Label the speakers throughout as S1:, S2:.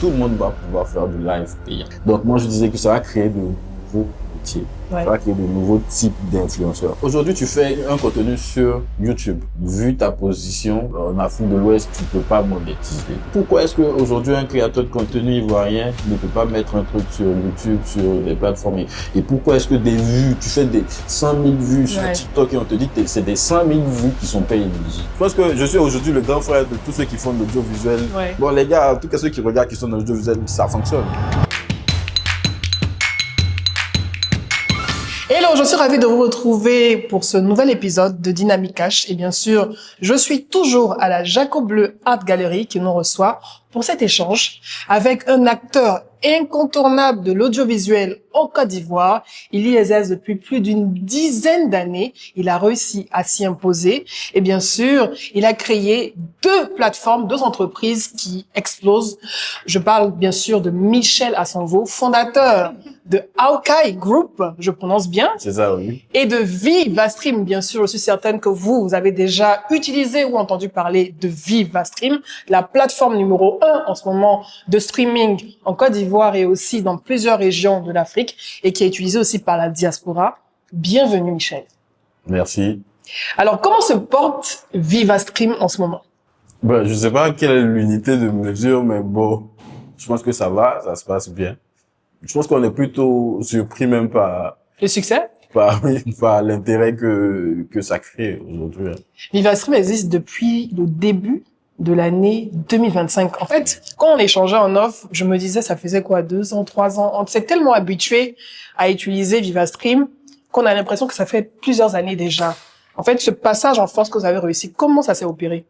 S1: tout le monde va pouvoir faire du live payant. Donc moi je disais que ça va créer de nouveaux métiers, ça va créer de nouveaux types d'influenceurs. Aujourd'hui tu fais un contenu sur YouTube. Vu ta position en Afrique de l'Ouest, tu peux pas monétiser. Pourquoi est-ce qu'aujourd'hui un créateur de contenu ivoirien ne peut pas mettre un truc sur YouTube, sur les plateformes? Et pourquoi est-ce que des vues, tu fais des 100 000 vues sur TikTok et on te dit que c'est des 100 000 vues qui sont pas éligibles? Je pense que je suis aujourd'hui le grand frère de tous ceux qui font de l'audiovisuel. Bon les gars, en tout cas ceux qui regardent qui sont dans l'audiovisuel, ça fonctionne.
S2: Hello, je suis ravie de vous retrouver pour ce nouvel épisode de Dynamic Cash. Et bien sûr, je suis toujours à la Jacob Bleu Art Gallery qui nous reçoit pour cet échange avec un acteur incontournable de l'audiovisuel en Côte d'Ivoire. Il y exerce depuis plus d'une dizaine d'années. Il a réussi à s'y imposer. Et bien sûr, il a créé deux plateformes, deux entreprises qui explosent. Je parle bien sûr de Michel Asanvo, fondateur de Aokai Group, je prononce bien.
S1: C'est ça, oui.
S2: Et de Vivastream, bien sûr. Je suis certaine que vous avez déjà utilisé ou entendu parler de Vivastream, la plateforme numéro 1 en ce moment de streaming en Côte d'Ivoire et aussi dans plusieurs régions de l'Afrique et qui est utilisée aussi par la diaspora. Bienvenue, Michel.
S1: Merci.
S2: Alors, comment se porte Vivastream en ce moment?
S1: Ben, je sais pas quelle est l'unité de mesure, mais bon, je pense que ça va, ça se passe bien. Je pense qu'on est plutôt surpris même par
S2: le succès,
S1: par l'intérêt que ça crée aujourd'hui.
S2: Vivastream existe depuis le début de l'année 2025. En fait, quand on échangeait en off, je me disais, ça faisait quoi, 2 ans, 3 ans? On s'est tellement habitué à utiliser Vivastream qu'on a l'impression que ça fait plusieurs années déjà. En fait, ce passage en force que vous avez réussi, comment ça s'est opéré?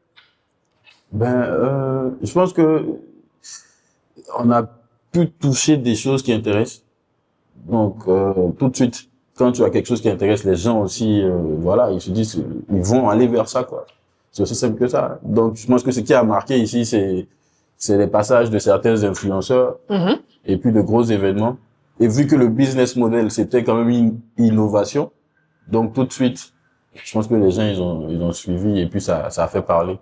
S1: Je pense que on a pu toucher des choses qui intéressent. Donc, tout de suite, quand tu as quelque chose qui intéresse les gens aussi, voilà, ils se disent, ils vont aller vers ça, quoi. C'est aussi simple que ça. Donc, je pense que ce qui a marqué ici, c'est les passages de certains influenceurs et puis de gros événements. Et vu que le business model, c'était quand même une innovation, donc tout de suite, je pense que les gens, ils ont suivi et puis ça a fait parler.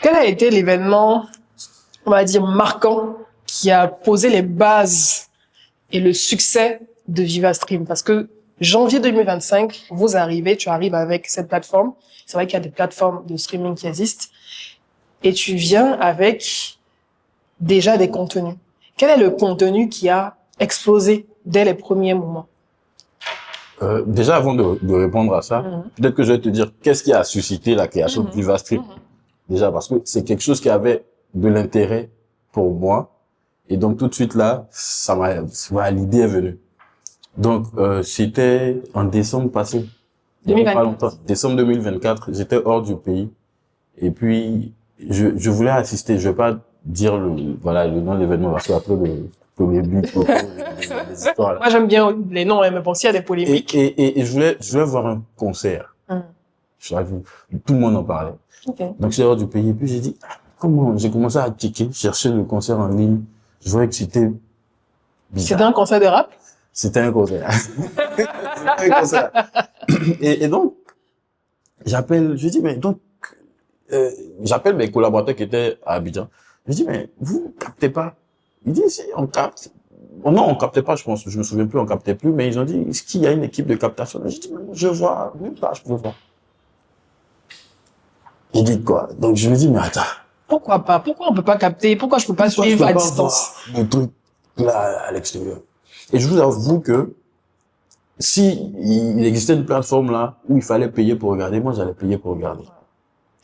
S2: Quel a été l'événement, on va dire, marquant qui a posé les bases et le succès de Vivastream? Parce que janvier 2025, vous arrivez, tu arrives avec cette plateforme. C'est vrai qu'il y a des plateformes de streaming qui existent. Et tu viens avec déjà des contenus. Quel est le contenu qui a explosé dès les premiers moments?
S1: Déjà, avant de répondre à ça, peut-être que je vais te dire qu'est-ce qui a suscité la création de Vivastream. Déjà, parce que c'est quelque chose qui avait de l'intérêt pour moi. Et donc, tout de suite là, l'idée est venue. Donc, c'était en décembre passé.
S2: 2024.
S1: Pas longtemps. Décembre 2024, j'étais hors du pays. Et puis, je voulais assister. Je vais pas dire le nom de l'événement parce qu'après le polémique, les histoires là.
S2: Moi, j'aime bien les noms, mais bon, s'il y a des polémiques.
S1: Et je voulais voir un concert. Tout le monde en parlait. Donc, j'étais hors du pays. Et puis, j'ai dit, comment? J'ai commencé à checker, chercher le concert en ligne. Je voyais que c'était bizarre.
S2: C'était un concert de rap?
S1: C'était un concert. C'était un concert. Et donc, j'appelle mes collaborateurs qui étaient à Abidjan. Je dis, mais vous captez pas? Ils disent, si, on capte. Oh non, on captait pas, je pense. Je me souviens plus, on captait plus. Mais ils ont dit, est-ce qu'il y a une équipe de captation? Je dis, je vois, même pas, je peux voir. Ils disent quoi? Donc, je me dis, mais attends.
S2: Pourquoi pas? Pourquoi on peut pas capter? Pourquoi je peux pas suivre à distance?
S1: Le truc, là, à l'extérieur. Et je vous avoue que, si il existait une plateforme là, où il fallait payer pour regarder, moi, j'allais payer pour regarder.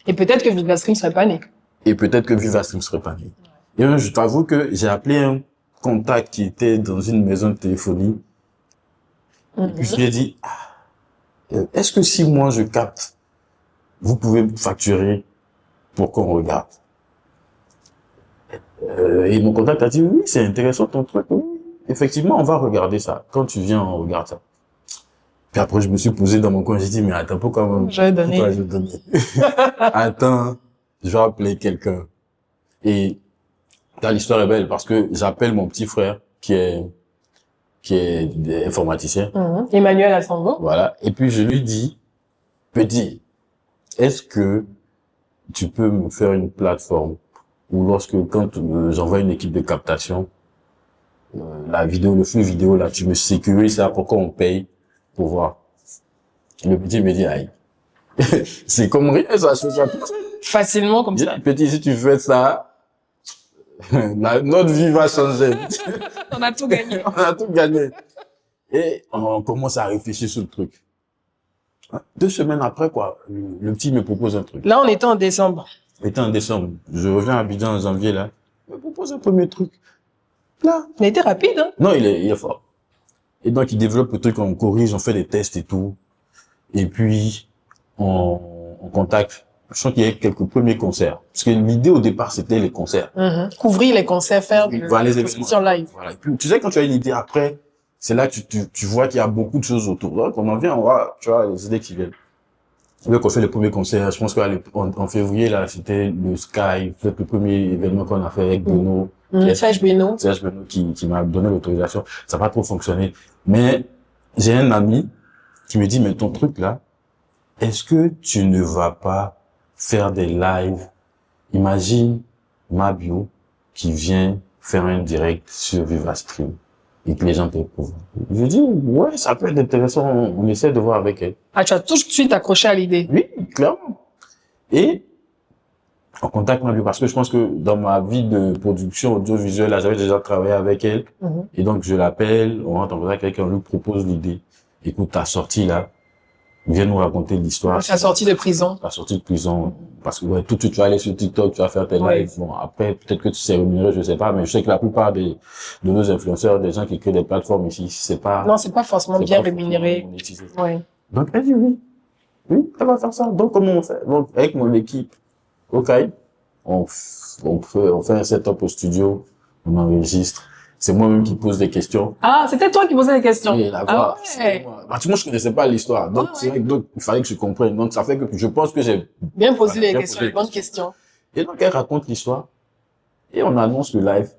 S2: Et peut-être que Vivastream serait pas né.
S1: Et peut-être que Vivastream serait pas né. Et je t'avoue que j'ai appelé un contact qui était dans une maison de téléphonie. Et puis, je lui ai dit, est-ce que si moi je capte, vous pouvez me facturer pour qu'on regarde? Et mon contact a dit, oui, c'est intéressant ton truc. Oui, effectivement, on va regarder ça. Quand tu viens, on regarde ça. Puis après, je me suis posé dans mon coin, j'ai dit, mais attends, pourquoi je vais donner? Attends, je vais appeler quelqu'un. Et là, l'histoire est belle parce que j'appelle mon petit frère qui est informaticien.
S2: Emmanuel Asanvo.
S1: Voilà. Et puis, je lui dis, petit, est-ce que tu peux me faire une plateforme ou quand j'envoie une équipe de captation, le flux vidéo, là, tu me sécurises ça, pourquoi on paye pour voir. Le petit me dit, aïe. C'est comme rien, ça,
S2: Facilement comme ça.
S1: Petit, si tu fais ça, notre vie va changer.
S2: On a tout gagné.
S1: On a tout gagné. Et on commence à réfléchir sur le truc. 2 semaines après, quoi, le petit me propose un truc.
S2: Là, on était en décembre.
S1: Était en décembre. Je reviens à Abidjan en janvier, là. Il me propose un premier truc. Là.
S2: Il a été rapide, hein?
S1: Non, il est fort. Et donc, il développe le truc, on corrige, on fait des tests et tout. Et puis, on contacte. Je sens qu'il y a quelques premiers concerts. Parce que l'idée au départ, c'était les concerts.
S2: Couvrir les concerts, faire des
S1: événements
S2: live.
S1: Voilà. Et puis, tu sais, quand tu as une idée après, c'est là que tu vois qu'il y a beaucoup de choses autour. Donc, on en vient, on voit, tu vois, les idées qui viennent. Donc, on fait le premier concert. Je pense qu'en février, là, c'était le Sky, le premier événement qu'on a fait avec Beno.
S2: Serge Beno.
S1: Serge Beno qui m'a donné l'autorisation. Ça n'a pas trop fonctionné. Mais, j'ai un ami qui me dit, mais ton truc là, est-ce que tu ne vas pas faire des lives? Imagine Mabio qui vient faire un direct sur VivaStream et que les gens te découvrent. Je dis, ouais, ça peut être intéressant, on essaie de voir avec elle.
S2: Ah, tu as tout de suite accroché à l'idée.
S1: Oui, clairement. Et on contacte Mabio parce que je pense que dans ma vie de production audiovisuelle, là, j'avais déjà travaillé avec elle. Et donc, je l'appelle, on rentre en contact avec elle, on lui propose l'idée. Écoute, ta sortie là, viens nous raconter l'histoire.
S2: Ta sortie de prison.
S1: Ta sortie de prison. Parce que, ouais, tout de suite, tu vas aller sur TikTok, tu vas faire tes lives. Bon, après, peut-être que tu sais rémunéré, je sais pas, mais je sais que la plupart de nos influenceurs, des gens qui créent des plateformes ici, c'est pas...
S2: Non, c'est pas forcément bien rémunéré. Ouais.
S1: Donc, elle dit oui. Oui, elle va faire ça. Donc, comment on fait? Donc, avec mon équipe, OK, on fait un setup au studio, on enregistre. C'est moi-même qui pose des questions.
S2: Ah, c'était toi qui posais les questions.
S1: Oui, la voix.
S2: Ah ouais.
S1: Moi, je connaissais pas l'histoire. Donc, c'est vrai que, donc, il fallait que je comprenne. Donc, ça fait que je pense que j'ai
S2: bien posé les questions, les bonnes questions.
S1: Et donc, elle raconte l'histoire. Et on annonce le live.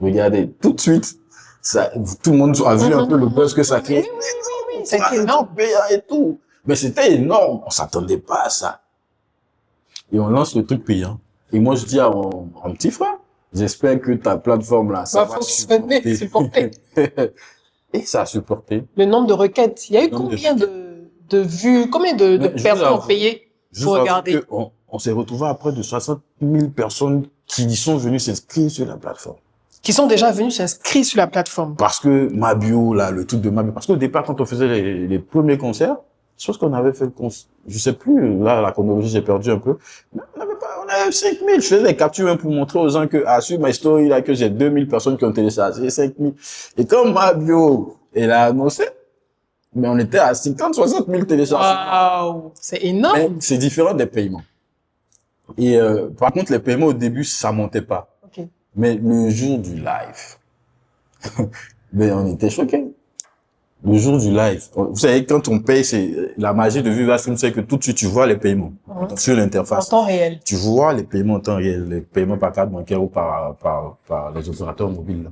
S1: Regardez, tout de suite, ça, tout le monde a vu un peu le buzz que ça crée.
S2: Oui. C'était énorme.
S1: Et tout. Mais c'était énorme. On s'attendait pas à ça. Et on lance le truc payant. Et moi, je dis à mon petit frère, j'espère que ta plateforme là, ça va
S2: supporter.
S1: Et ça a supporté.
S2: Le nombre de requêtes. Il y a eu combien de vues, combien de personnes ont payé pour regarder?
S1: On s'est retrouvé à près de 60 000 personnes qui sont venues s'inscrire sur la plateforme.
S2: Qui sont déjà venus s'inscrire sur la plateforme.
S1: Parce que Mabio, là, le truc de Mabio. Parce qu'au départ, quand on faisait les premiers concerts, je pense qu'on avait fait je sais plus, là, la chronologie, j'ai perdu un peu. Mais on avait 5 000. Je faisais des captures même pour montrer aux gens que, sur ma story, là, que j'ai 2 000 personnes qui ont téléchargé, 5 000. Et comme Mabio, elle a annoncé, mais on était à 50, 60 000 téléchargements.
S2: Waouh! C'est énorme!
S1: Mais c'est différent des paiements. Et, par contre, les paiements au début, ça montait pas.
S2: Okay.
S1: Mais le jour du live, mais on était choqués. Le jour du live, vous savez, quand on paye, c'est la magie de VivaStream, c'est que tout de suite, tu vois les paiements sur l'interface.
S2: En temps réel.
S1: Tu vois les paiements en temps réel, les paiements par carte bancaire ou par les opérateurs mobiles. Là.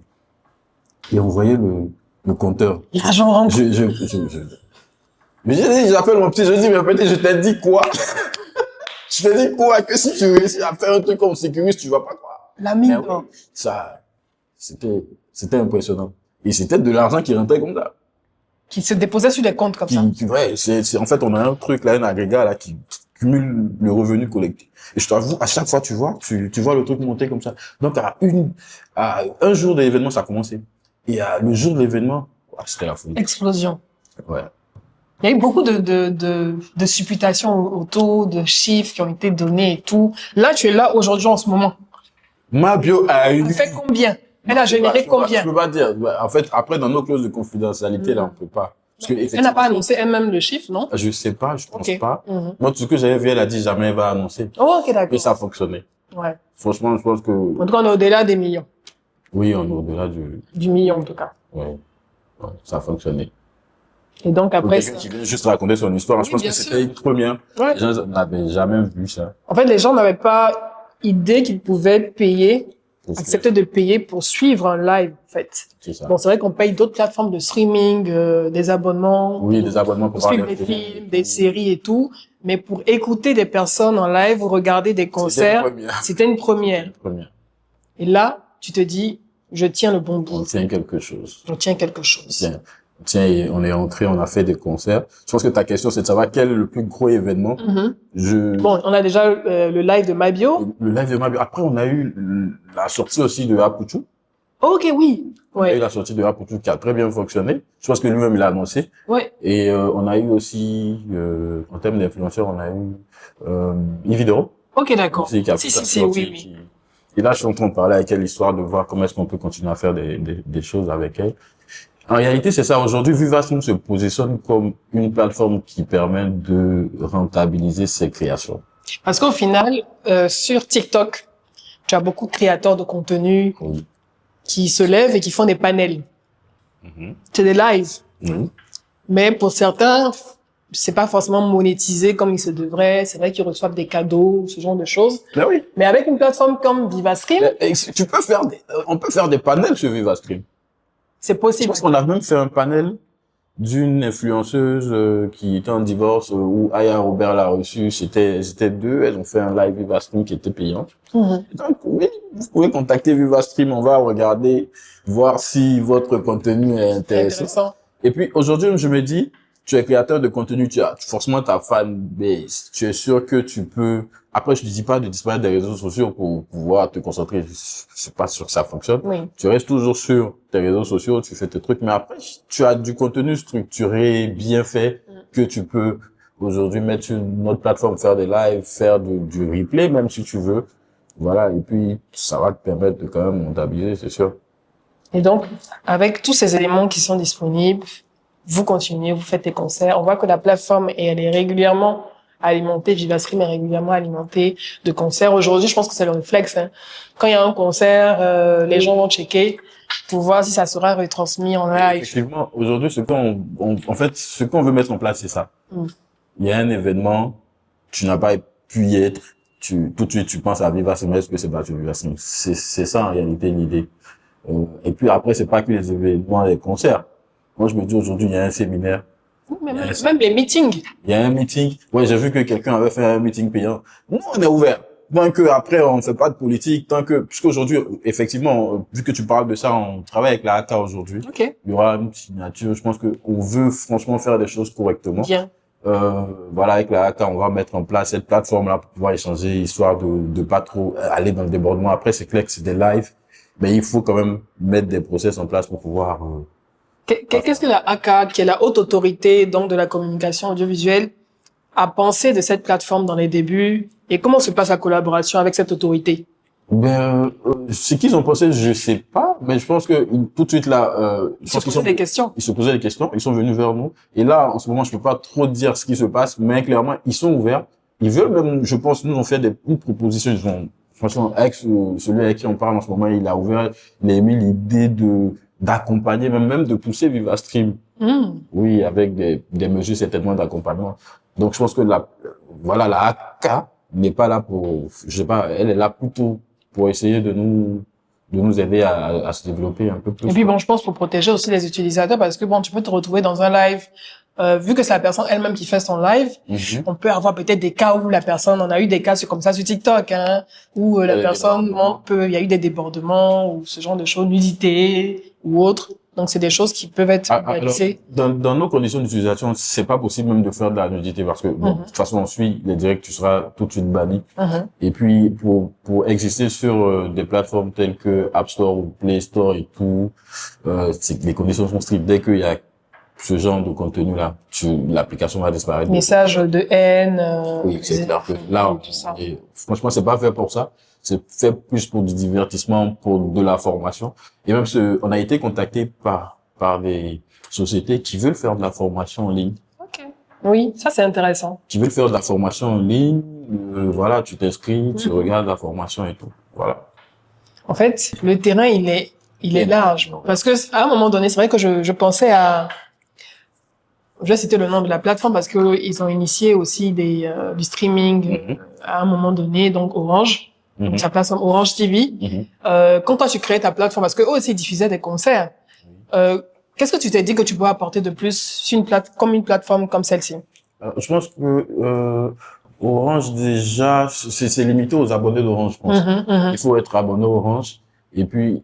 S1: Et on voyait le compteur.
S2: L'argent rentre.
S1: Mais j'appelle mon petit, je dis, mais petit, je t'ai dit quoi? Je t'ai dit quoi? Que si tu réussis à faire un truc comme sécuriste, tu vas pas quoi?
S2: La mine.
S1: Oui, ça, c'était impressionnant. Et c'était de l'argent qui rentrait comme ça.
S2: Qui se déposait sur des comptes comme ça.
S1: Ouais, en fait, on a un truc là, un agrégat là, qui cumule le revenu collecté. Et je t'avoue, à chaque fois, tu vois le truc monter comme ça. Donc, à un jour de l'événement, ça a commencé. Et le jour de l'événement, c'était la folie.
S2: Explosion.
S1: Ouais.
S2: Il y a eu beaucoup de supputations autour, de chiffres qui ont été donnés et tout. Là, tu es là aujourd'hui en ce moment.
S1: Mabio a eu...
S2: Elle fait combien? Elle a généré combien?
S1: Je peux pas dire. En fait, après, dans nos clauses de confidentialité, là, on peut pas. Parce que,
S2: elle n'a pas annoncé elle-même le chiffre, non?
S1: Je sais pas, je pense pas. Moi, tout ce que j'avais vu, elle a dit jamais elle va annoncer.
S2: Oh, ok, d'accord.
S1: Et ça a fonctionné.
S2: Ouais.
S1: Franchement, je pense que...
S2: En tout cas, on est au-delà des millions.
S1: Oui, on est au-delà
S2: du million, en tout cas.
S1: Ouais. Ça a fonctionné.
S2: Et donc, après...
S1: Quelqu'un qui vient juste raconter son histoire. Oui, je pense que c'était une première. Ouais. Les gens n'avaient jamais vu ça.
S2: En fait, les gens n'avaient pas idée qu'ils pouvaient payer, accepter de payer pour suivre un live, en fait.
S1: C'est ça.
S2: Bon, c'est vrai qu'on paye d'autres plateformes de streaming, des abonnements.
S1: Oui, des abonnements
S2: pour suivre des films, des séries et tout. Mais pour écouter des personnes en live ou regarder des concerts, c'était une première. Et là, tu te dis, je tiens le bon bout.
S1: On tient quelque chose.
S2: On tient quelque chose.
S1: Tiens, on est entré, on a fait des concerts. Je pense que ta question, c'est de savoir quel est le plus gros événement.
S2: Bon, on a déjà le live de Mabio.
S1: Le live de Mabio. Après, on a eu la sortie aussi de Apuchu.
S2: Ok, oui.
S1: On a eu la sortie de Apuchu qui a très bien fonctionné. Je pense que lui-même, il a annoncé.
S2: Ouais.
S1: Et on a eu aussi, en termes d'influenceurs, on a eu Ividoro.
S2: Ok, d'accord.
S1: Oui. Et là, je suis en train de parler avec elle, histoire de voir comment est-ce qu'on peut continuer à faire des choses avec elle. En réalité, c'est ça. Aujourd'hui, Vivastream se positionne comme une plateforme qui permet de rentabiliser ses créations.
S2: Parce qu'au final, sur TikTok, tu as beaucoup de créateurs de contenu qui se lèvent et qui font des panels. C'est des lives. Mais pour certains, c'est pas forcément monétisé comme il se devrait. C'est vrai qu'ils reçoivent des cadeaux, ce genre de choses.
S1: Ben oui.
S2: Mais avec une plateforme comme Vivastream,
S1: on peut faire des panels sur Vivastream.
S2: C'est possible.
S1: Je pense qu'on a même fait un panel d'une influenceuse qui était en divorce où Aya Robert l'a reçu. C'était deux. Elles ont fait un live Vivastream qui était payant. Donc oui, vous pouvez contacter Vivastream. On va regarder, voir si votre contenu est intéressant. Et puis aujourd'hui, je me dis, tu es créateur de contenu, tu as forcément ta fanbase. Tu es sûr que tu peux. Après, je ne dis pas de disparaître des réseaux sociaux pour pouvoir te concentrer. Je suis pas sûr que ça fonctionne.
S2: Oui.
S1: Tu restes toujours sur tes réseaux sociaux, tu fais tes trucs, mais après, tu as du contenu structuré, bien fait, que tu peux aujourd'hui mettre sur une autre plateforme, faire des lives, faire du replay, même si tu veux. Voilà. Et puis, ça va te permettre de quand même rentabiliser, c'est sûr.
S2: Et donc, avec tous ces éléments qui sont disponibles, vous continuez, vous faites des concerts. On voit que la plateforme, elle est régulièrement alimentée, Vivastream est régulièrement alimentée de concerts. Aujourd'hui, je pense que c'est le réflexe. Quand il y a un concert, les gens vont checker pour voir si ça sera retransmis en live.
S1: Effectivement, aujourd'hui, ce qu'on veut mettre en place, c'est ça. Il y a un événement, tu n'as pas pu y être, tout de suite, tu penses à Vivastream, est-ce que c'est pas Vivastream? C'est ça, en réalité, l'idée. Et puis après, c'est pas que les événements, les concerts. Moi, je me dis aujourd'hui, il y a un séminaire.
S2: Même les meetings.
S1: Il y a un meeting. Ouais, j'ai vu que quelqu'un avait fait un meeting payant. Nous, on est ouvert. Tant que après, on ne fait pas de politique, puisqu'aujourd'hui, effectivement, vu que tu parles de ça, on travaille avec la ACA aujourd'hui.
S2: Okay.
S1: Il y aura une signature. Je pense qu'on veut franchement faire des choses correctement.
S2: Bien.
S1: Voilà, avec la ACA, on va mettre en place cette plateforme-là pour pouvoir échanger, histoire de pas trop aller dans le débordement. Après, c'est clair que c'est des lives, mais il faut quand même mettre des process en place pour pouvoir,
S2: Qu'est-ce que la ACA, qui est la haute autorité donc de la communication audiovisuelle, a pensé de cette plateforme dans les débuts et comment se passe la collaboration avec cette autorité?
S1: Ce qu'ils ont pensé, je sais pas, mais je pense que tout de suite là,
S2: ils se posaient des questions.
S1: Ils se posaient des questions, ils sont venus vers nous. Et là, en ce moment, je peux pas trop dire ce qui se passe, mais clairement, ils sont ouverts. Ils veulent même, je pense, nous ont fait une proposition. Ils ont, franchement, avec celui avec qui on parle en ce moment, il a ouvert, il a émis l'idée d'accompagner, même de pousser Vivastream. Oui, avec des mesures certainement d'accompagnement. Donc, je pense que la ACA n'est pas là pour, je sais pas, elle est là plutôt pour essayer de nous aider à se développer un peu plus.
S2: Et puis bon, je pense pour protéger aussi les utilisateurs, parce que bon, tu peux te retrouver dans un live, vu que c'est la personne elle-même qui fait son live, on peut avoir peut-être des cas où la personne, on a eu des cas comme ça sur TikTok, où la personne il y a eu des débordements ou ce genre de choses, nudité ou autre. Donc c'est des choses qui peuvent être réalisées.
S1: Dans nos conditions d'utilisation, c'est pas possible même de faire de la nudité parce que bon, de toute façon on suit les directs, tu seras tout de suite banni. Et puis pour exister sur des plateformes telles que App Store ou Play Store et tout, les conditions sont strictes. Dès qu'il y a ce genre de contenu là, l'application va disparaître.
S2: Message de haine.
S1: Oui, c'est clair que là, franchement, c'est pas fait pour ça. C'est fait plus pour du divertissement, pour de la formation. Et même on a été contacté par des sociétés qui veulent faire de la formation en ligne.
S2: Ok. Oui, ça c'est intéressant.
S1: Qui veulent faire de la formation en ligne. Voilà, tu t'inscris, tu regardes la formation et tout. Voilà.
S2: En fait, le terrain il est large. Parce que à un moment donné, c'est vrai que je pensais à, je vais citer le nom de la plateforme parce que ils ont initié aussi du streaming à un moment donné, donc Orange. Donc, sa plateforme Orange TV. Quand toi, tu crées ta plateforme, parce que eux aussi diffusaient des concerts, qu'est-ce que tu t'es dit que tu peux apporter de plus sur une plateforme comme celle-ci?
S1: Je pense que Orange déjà, c'est limité aux abonnés d'Orange, je pense. Il faut être abonné Orange. Et puis,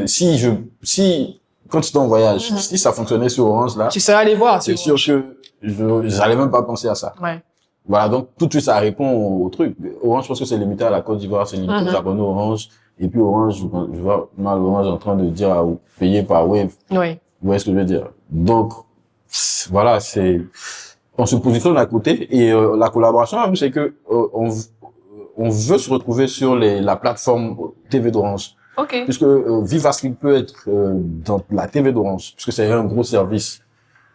S1: si quand tu es en voyage, si ça fonctionnait sur Orange là,
S2: tu serais allé voir.
S1: c'est sûr que j'allais même pas penser à ça.
S2: Ouais.
S1: Voilà, donc tout de suite ça répond au truc. Orange, je pense que c'est limité à la Côte d'Ivoire, c'est limité aux abonnés Orange. Et puis Orange, je vois mal Orange en train de dire à payer par Wave.
S2: Oui.
S1: Vous voyez ce que je veux dire? Donc voilà, on se positionne à côté et la collaboration même, c'est que on veut se retrouver sur la plateforme TV d'Orange.
S2: Ok.
S1: Puisque Vivastream peut être dans la TV d'Orange, puisque c'est un gros service.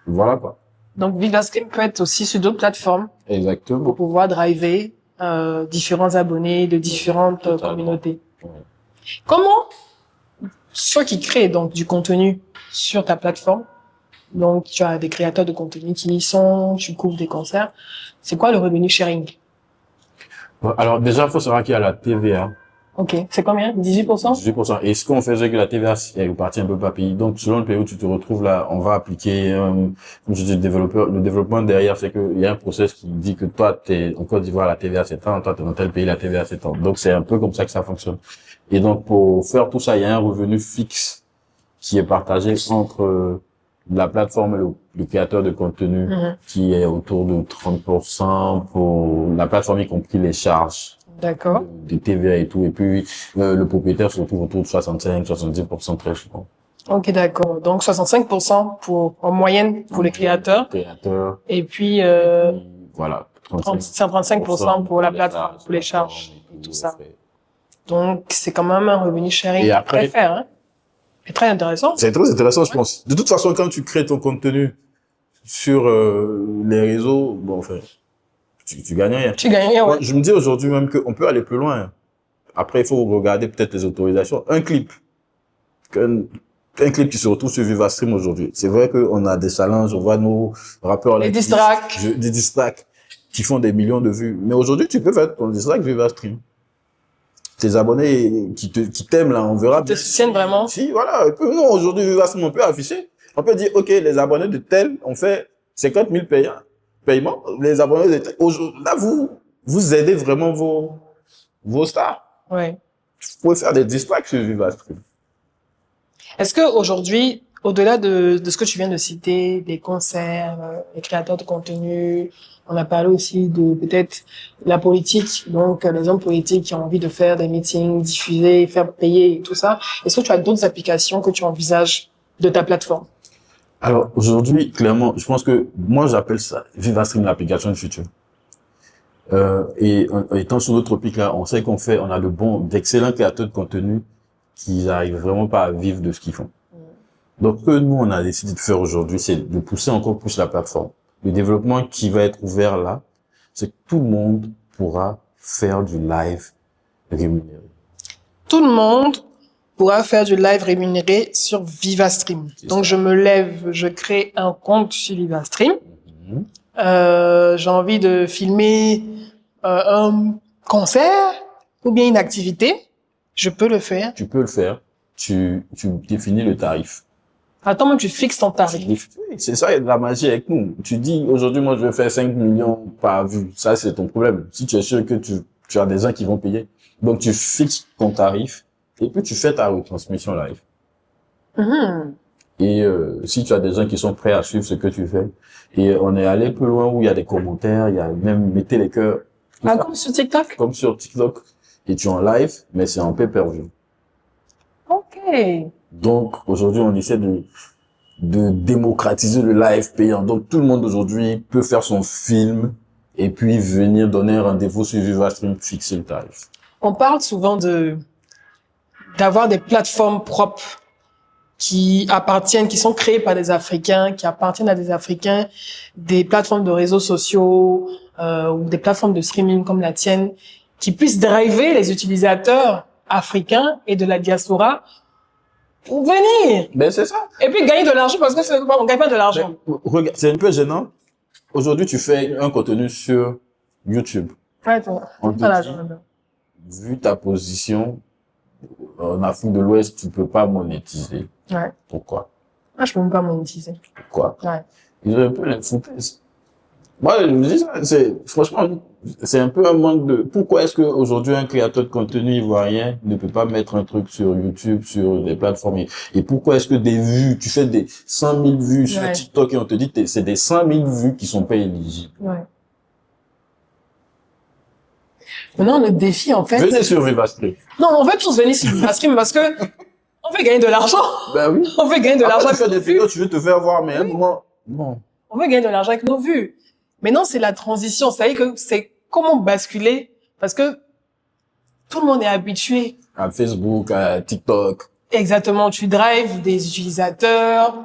S1: Voilà quoi.
S2: Donc Vivastream peut être aussi sur d'autres plateformes.
S1: Exactement.
S2: Pour pouvoir driver différents abonnés de différentes communautés. Ouais. Comment ceux qui créent donc du contenu sur ta plateforme, donc tu as des créateurs de contenu qui y sont, tu couvres des concerts, c'est quoi le revenu sharing?
S1: Alors déjà, il faut savoir qu'il y a la TVA.
S2: Ok, c'est combien? 18%?
S1: 18%. Et ce qu'on fait, c'est que la TVA est répartie un peu par pays. Donc, selon le pays où tu te retrouves là, on va appliquer, comme je dis, le développement derrière, c'est qu'il y a un process qui dit que toi, t'es en Côte d'Ivoire, la TVA c'est tant, toi, t'es dans tel pays, la TVA c'est tant. Donc, c'est un peu comme ça que ça fonctionne. Et donc, pour faire tout ça, il y a un revenu fixe qui est partagé entre la plateforme et le créateur de contenu, qui est autour de 30% pour la plateforme, y compris les charges.
S2: D'accord.
S1: Des TVA et tout. Et puis, le propriétaire se retrouve autour de 65-70% très souvent.
S2: Ok, d'accord. Donc, 65% en moyenne pour les créateurs. Et puis,
S1: voilà.
S2: 35% pour la plateforme, pour les charges et tout ça. Donc, c'est quand même un revenu sharing très fair, hein. C'est très intéressant.
S1: C'est très intéressant, je pense. De toute façon, quand tu crées ton contenu sur les réseaux, bon, enfin, tu gagnes rien.
S2: Tu gagnes rien, ouais.
S1: Je me dis aujourd'hui même qu'on peut aller plus loin. Après, il faut regarder peut-être les autorisations. Un clip qui se retrouve sur Vivastream aujourd'hui. C'est vrai qu'on a des challenges, on voit nos rappeurs...
S2: Des diss tracks.
S1: Des diss tracks qui font des millions de vues. Mais aujourd'hui, tu peux faire ton diss track Vivastream. Tes abonnés qui t'aiment là, on verra.
S2: Qui te soutiennent vraiment.
S1: Si, voilà. Non, aujourd'hui, Vivastream, on peut afficher. On peut dire, OK, les abonnés de tel, on fait 50 000 paiements. Les abonnés de tel. Là, vous aidez vraiment vos stars.
S2: Ouais.
S1: Vous pouvez faire des diss tracks sur Vivastream.
S2: Est-ce que aujourd'hui, au-delà de ce que tu viens de citer, des concerts, les créateurs de contenu, on a parlé aussi de peut-être la politique, donc les hommes politiques qui ont envie de faire des meetings, diffuser, faire payer et tout ça. Est-ce que tu as d'autres applications que tu envisages de ta plateforme?
S1: Alors aujourd'hui, clairement, je pense que moi j'appelle ça Vivastream l'application du futur. Et étant sur notre pic là, on sait qu'on a d'excellents créateurs de contenu qui n'arrivent vraiment pas à vivre de ce qu'ils font. Donc, ce que nous, on a décidé de faire aujourd'hui, c'est de pousser encore plus la plateforme. Le développement qui va être ouvert là, c'est que tout le monde pourra faire du live rémunéré.
S2: Tout le monde pourra faire du live rémunéré sur Vivastream. Donc, je me lève, je crée un compte sur Vivastream. J'ai envie de filmer un concert ou bien une activité. Je peux le faire.
S1: Tu peux le faire. Tu définis le tarif.
S2: Attends, moi, tu fixes ton tarif.
S1: Oui, c'est ça, il y a de la magie avec nous. Tu dis, aujourd'hui, moi, je vais faire 5 millions par vue. Ça, c'est ton problème. Si tu es sûr que tu as des gens qui vont payer. Donc, tu fixes ton tarif et puis tu fais ta retransmission live. Et si tu as des gens qui sont prêts à suivre ce que tu fais, et on est allé plus loin où il y a des commentaires, il y a même mettez les cœurs.
S2: Ah, comme sur TikTok?
S1: Comme sur TikTok. Et tu es en live, mais c'est en pay-per-view.
S2: Ok.
S1: Donc, aujourd'hui, on essaie de démocratiser le live payant. Donc, tout le monde aujourd'hui peut faire son film et puis venir donner un rendez-vous sur Vivastream, fixer le tarif.
S2: On parle souvent d'avoir des plateformes propres qui sont créées par des Africains, qui appartiennent à des Africains, des plateformes de réseaux sociaux ou des plateformes de streaming comme la tienne, qui puissent driver les utilisateurs africains et de la diaspora pour venir.
S1: Ben, c'est ça.
S2: Et puis gagner de l'argent parce que on gagne pas de l'argent.
S1: Regarde, c'est un peu gênant. Aujourd'hui, tu fais un contenu sur YouTube.
S2: Ouais, pas l'argent.
S1: Vu ta position en Afrique de l'Ouest, tu peux pas monétiser.
S2: Ouais.
S1: Pourquoi?
S2: Ah, je peux même pas monétiser.
S1: Pourquoi?
S2: Ouais.
S1: Ils ont un peu la foutaise. Moi, je me dis ça, franchement, c'est un peu un manque de, pourquoi est-ce qu'aujourd'hui un créateur de contenu ivoirien ne peut pas mettre un truc sur YouTube, sur des plateformes, et pourquoi est-ce que des vues, tu fais des 100 000 vues sur TikTok et on te dit que c'est des 100 000 vues qui sont pas éligibles.
S2: Ouais. Maintenant, le défi, en fait.
S1: Venez sur Vivastream.
S2: Non, on veut tous venir sur Vivastream parce que on veut gagner de l'argent.
S1: Ben oui.
S2: On veut gagner de l'argent.
S1: Tu fais des vidéos, tu veux te faire voir, mais à un moment, bon.
S2: On veut gagner de l'argent avec nos vues. Maintenant, c'est la transition. C'est-à-dire que c'est comment basculer parce que tout le monde est habitué.
S1: À Facebook, à TikTok.
S2: Exactement. Tu drives des utilisateurs,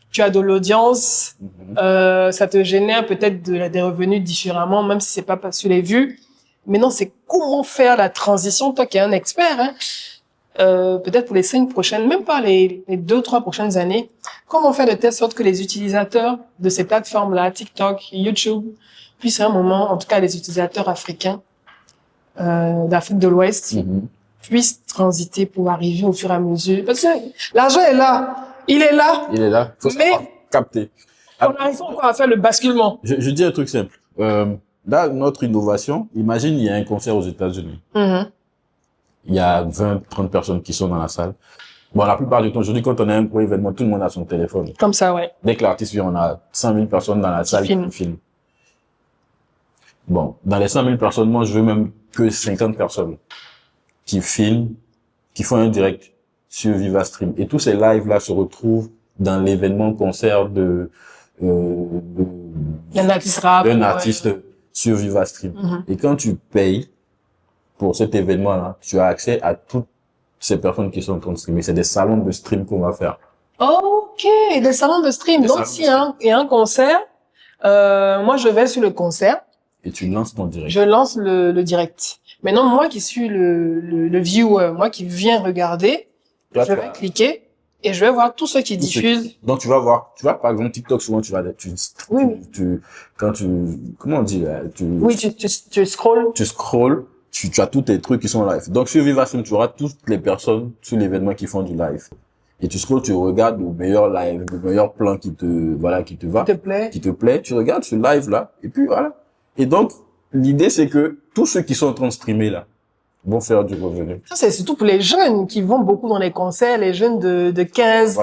S2: tu as de l'audience, ça te génère peut-être des revenus différemment, même si c'est pas sur les vues. Maintenant, c'est comment faire la transition. Toi qui es un expert, hein, peut-être pour les 5 prochaines, même pas les 2-3 prochaines années, comment faire de telle sorte que les utilisateurs de ces plateformes-là, TikTok, YouTube, puissent à un moment, en tout cas les utilisateurs africains d'Afrique de l'Ouest, puissent transiter pour arriver au fur et à mesure. Parce que l'argent est là, il est là.
S1: Il est là, faut capter.
S2: On n'arrive pas encore à faire le basculement.
S1: Je dis un truc simple. Là, notre innovation, imagine, il y a un concert aux États-Unis. Il y a 20-30 personnes qui sont dans la salle. Bon, la plupart du temps, aujourd'hui, quand on a un gros événement, tout le monde a son téléphone.
S2: Comme ça, ouais.
S1: Dès que l'artiste vient, on a 100 000 personnes dans la salle qui filment. Bon, dans les 100 000 personnes, moi, je veux même que 50 personnes qui filment, qui font un direct sur Vivastream. Et tous ces lives-là se retrouvent dans l'événement concert d'un
S2: artiste rap.
S1: D'un artiste sur Vivastream. Et quand tu payes pour cet événement-là, tu as accès à toutes ces personnes qui sont en train de streamer. C'est des salons de stream qu'on va faire.
S2: Ok, des salons de stream. Donc, s'il y a un concert, moi, je vais sur le concert.
S1: Et tu lances ton direct.
S2: Je lance le direct. Maintenant, moi qui suis le viewer, moi qui viens regarder, je vais cliquer et je vais voir tous ceux qui diffusent.
S1: Donc, tu vas voir, par exemple, TikTok, souvent, comment on dit là?
S2: Tu scrolls.
S1: Tu scrolls, tu as tous tes trucs qui sont live. Donc, sur Vivastream, tu auras toutes les personnes sur l'événement qui font du live. Et tu scrolls, tu regardes le meilleur live, le meilleur plan qui te va. Qui te plaît. Tu regardes ce live là. Et puis, voilà. Et donc, l'idée, c'est que tous ceux qui sont en train de streamer là, vont faire du revenu.
S2: Ça, c'est surtout pour les jeunes qui vont beaucoup dans les concerts, les jeunes de 15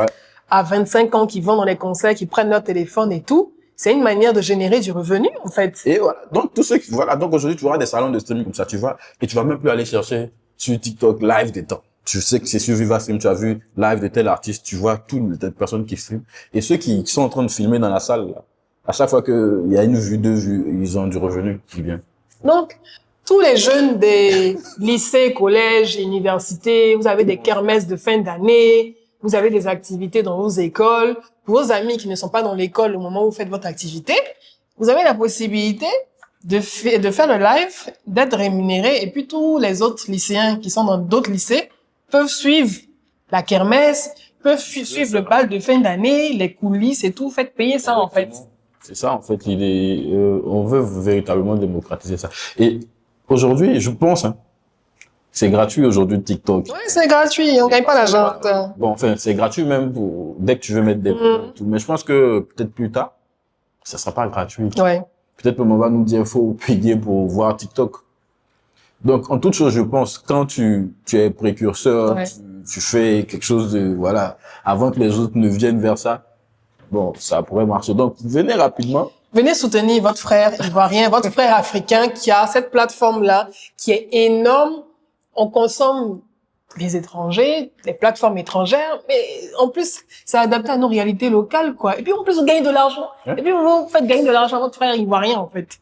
S2: à 25 ans qui vont dans les concerts, qui prennent leur téléphone et tout. C'est une manière de générer du revenu, en fait.
S1: Et voilà. Donc, tous ceux qui, donc aujourd'hui, tu auras des salons de streaming comme ça, tu vois, et tu vas même plus aller chercher sur TikTok live des temps. Tu sais que c'est sur Vivastream, tu as vu live de tel artiste, tu vois toutes les personnes qui streament. Et ceux qui sont en train de filmer dans la salle, là, à chaque fois qu'il y a une vue, 2 vues, ils ont du revenu qui vient.
S2: Donc, tous les jeunes des lycées, collèges, universités, vous avez des kermesses de fin d'année, vous avez des activités dans vos écoles. Pour vos amis qui ne sont pas dans l'école au moment où vous faites votre activité, vous avez la possibilité de faire le live, d'être rémunéré, et puis tous les autres lycéens qui sont dans d'autres lycées peuvent suivre la kermesse, peuvent suivre le bal de fin d'année, les coulisses et tout. Faites payer ça, en fait.
S1: C'est ça, en fait, l'idée. On veut véritablement démocratiser ça. Et aujourd'hui, je pense, c'est gratuit aujourd'hui TikTok.
S2: Oui, c'est gratuit, on gagne pas l'argent.
S1: Bon, enfin, c'est gratuit même pour dès que tu veux mettre des tout. Mais je pense que peut-être plus tard, ça sera pas gratuit.
S2: Ouais.
S1: Peut-être on va nous dire faut payer pour voir TikTok. Donc, en toute chose, je pense, quand tu es précurseur, tu fais quelque chose de, voilà, avant que les autres ne viennent vers ça, bon, ça pourrait marcher. Donc, venez rapidement.
S2: Venez soutenir votre frère ivoirien, votre frère africain qui a cette plateforme-là, qui est énorme. On consomme les étrangers, les plateformes étrangères, mais en plus, c'est adapté à nos réalités locales, quoi. Et puis, en plus, vous gagnez de l'argent. Et puis, vous faites gagner de l'argent à votre frère ivoirien, en fait.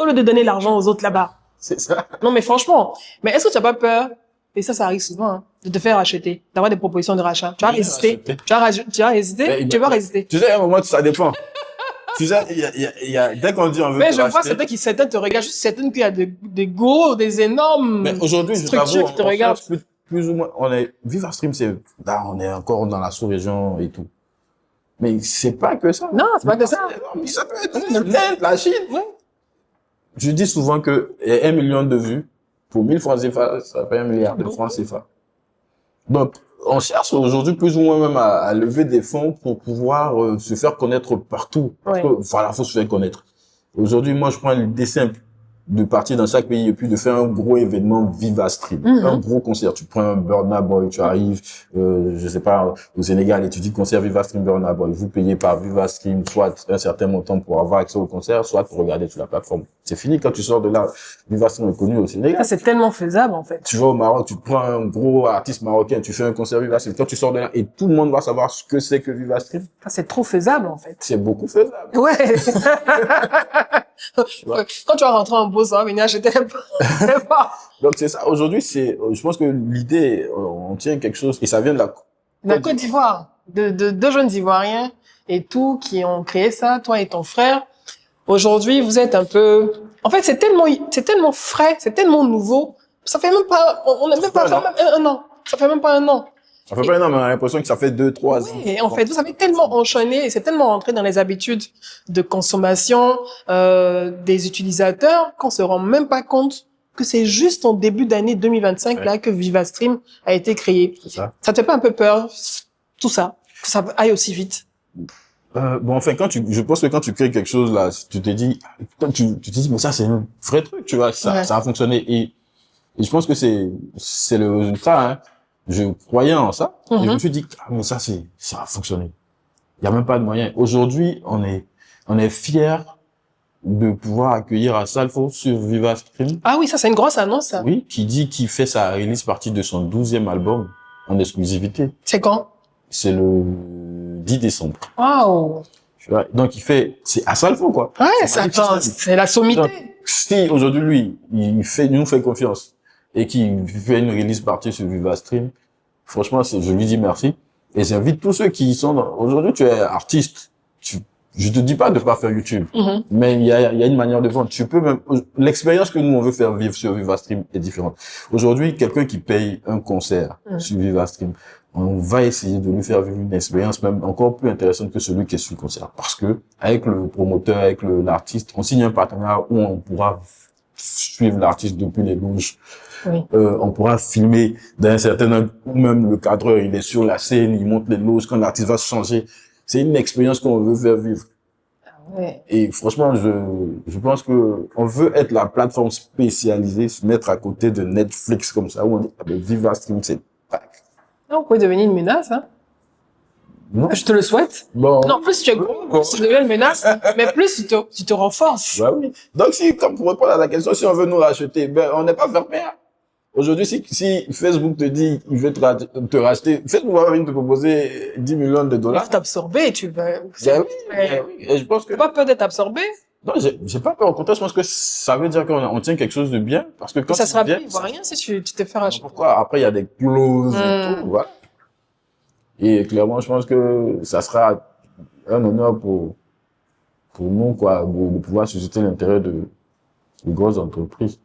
S2: Au lieu de donner l'argent aux autres là-bas.
S1: C'est ça.
S2: Non, mais franchement. Mais est-ce que tu n'as pas peur, et ça arrive souvent, de te faire racheter, d'avoir des propositions de rachat? Tu vas résister. Tu vas résister. Tu vas résister.
S1: Tu sais, à un moment, ça dépend. Tu sais, il y a, dès qu'on dit on veut.
S2: Mais je vois certains te regardent, juste certaines qui a des gros, des énormes.
S1: Mais aujourd'hui,
S2: structures qui te regardent.
S1: Plus ou moins, Vivastream, là, on est encore dans la sous-région et tout. Mais c'est pas que ça.
S2: Non, c'est pas que ça.
S1: Ça peut être l'Inde, la Chine. Ouais. Je dis souvent que 1 million de vues, pour 1000 francs CFA, ça fait 1 milliard de francs CFA. Donc, on cherche aujourd'hui plus ou moins même à lever des fonds pour pouvoir se faire connaître partout. Parce que, voilà, faut se faire connaître. Aujourd'hui, moi, je prends l'idée simple de partir dans chaque pays et puis de faire un gros événement Viva Stream, un gros concert. Tu prends un Burna Boy, tu arrives, je sais pas, au Sénégal et tu dis concert Viva Stream Burna Boy. Vous payez par Viva Stream soit un certain montant pour avoir accès au concert, soit pour regarder sur la plateforme. C'est fini quand tu sors de là. Viva Stream est connu au Sénégal.
S2: Ça, c'est tellement faisable, en fait.
S1: Tu vas au Maroc, tu prends un gros artiste marocain, tu fais un concert Viva Stream. Quand tu sors de là et tout le monde va savoir ce que c'est que Viva Stream.
S2: Ça, c'est trop faisable, en fait.
S1: C'est beaucoup faisable.
S2: Ouais. Quand tu vas rentrer en bourse, ça va venir acheter pas.
S1: Donc c'est ça. Aujourd'hui, je pense que l'idée, on tient quelque chose et ça vient de
S2: la Côte d'Ivoire, de deux jeunes Ivoiriens et tout qui ont créé ça, toi et ton frère. Aujourd'hui, vous êtes un peu, en fait, c'est tellement frais, c'est tellement nouveau. Ça fait même pas, on n'a même pas fait un an. Ça fait même pas un an.
S1: Ça fait pas un an, mais on a l'impression que ça fait 2-3 ans.
S2: Et en fait, vous avez tellement enchaîné et c'est tellement rentré dans les habitudes de consommation des utilisateurs qu'on se rend même pas compte que c'est juste en début d'année 2025 là que VivaStream a été créé.
S1: C'est ça.
S2: Ça te fait pas un peu peur, tout ça, que ça aille aussi vite?
S1: Bon, enfin, je pense que quand tu crées quelque chose là, tu te dis, tu te dis, mais ça c'est un vrai truc, tu vois, ça a fonctionné et je pense que c'est le résultat, hein. Je croyais en ça. Et je me suis dit, mais ça a fonctionné. Il y a même pas de moyen. Aujourd'hui, on est fiers de pouvoir accueillir Asalfo sur VivaStream.
S2: Ah oui, ça c'est une grosse annonce, ça.
S1: Oui, qui fait sa release partie de son 12e album en exclusivité.
S2: C'est quand?
S1: C'est le 10 décembre.
S2: Waouh.
S1: Donc c'est Asalfo, quoi.
S2: Ouais, c'est la sommité.
S1: Donc, si aujourd'hui lui, il nous fait confiance et qu'il fait une release partie sur VivaStream, franchement, je lui dis merci. Et j'invite tous ceux qui sont aujourd'hui, tu es artiste. Je te dis pas de pas faire YouTube. Mais il y a une manière de vendre. Tu peux même, l'expérience que nous, on veut faire vivre sur VivaStream est différente. Aujourd'hui, quelqu'un qui paye un concert sur VivaStream, on va essayer de lui faire vivre une expérience même encore plus intéressante que celui qui est sur le concert. Parce que, avec le promoteur, avec l'artiste, on signe un partenariat où on pourra suivre l'artiste depuis les loges.
S2: Oui.
S1: On pourra filmer d'un certain angle, ou même le cadreur, il est sur la scène, il monte les loges quand l'artiste va se changer. C'est une expérience qu'on veut faire vivre.
S2: Ouais.
S1: Et franchement, je pense que on veut être la plateforme spécialisée, se mettre à côté de Netflix comme ça, où on dit, VivaStream, c'est pas.
S2: Non, vous pouvez devenir une menace, hein.
S1: Non.
S2: Je te le souhaite.
S1: Bon.
S2: Non, plus tu es gros, plus tu deviens une menace, mais plus tu te renforces.
S1: Bah oui. Donc comme pour répondre à la question, si on veut nous racheter, on n'est pas fermé, hein. Aujourd'hui, si Facebook te dit, il veut te racheter, Facebook va venir te proposer 10 millions de dollars.
S2: Tu vas t'absorber, tu vas.
S1: Oui. Et je pense que.
S2: T'as pas peur d'être absorbé?
S1: Non, j'ai pas peur. Au contraire, je pense que ça veut dire qu'on tient quelque chose de bien. Parce que quand
S2: ça sera
S1: bien,
S2: plus ivoirien si tu te fais racheter.
S1: Pourquoi? Après, il y a des clauses et tout, voilà. Et clairement, je pense que ça sera un honneur pour nous, quoi, de pouvoir susciter l'intérêt de grosses entreprises.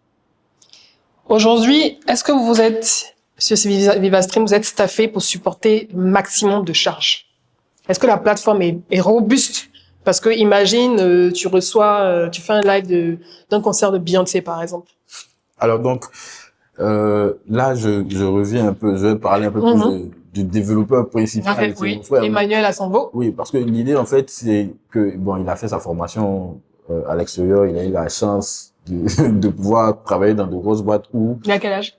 S2: Aujourd'hui, est-ce que vous êtes, sur VivaStream, vous êtes staffé pour supporter le maximum de charges? Est-ce que la plateforme est robuste? Parce que imagine, tu fais un live d'un concert de Beyoncé, par exemple.
S1: Alors donc, là, je reviens un peu, je vais parler un peu plus du développeur principal.
S2: Okay, oui, Emmanuel Assanvo.
S1: Oui, parce que l'idée, en fait, c'est que, bon, il a fait sa formation à l'extérieur, il a eu la chance de pouvoir travailler dans de grosses boîtes où...
S2: Il a quel âge?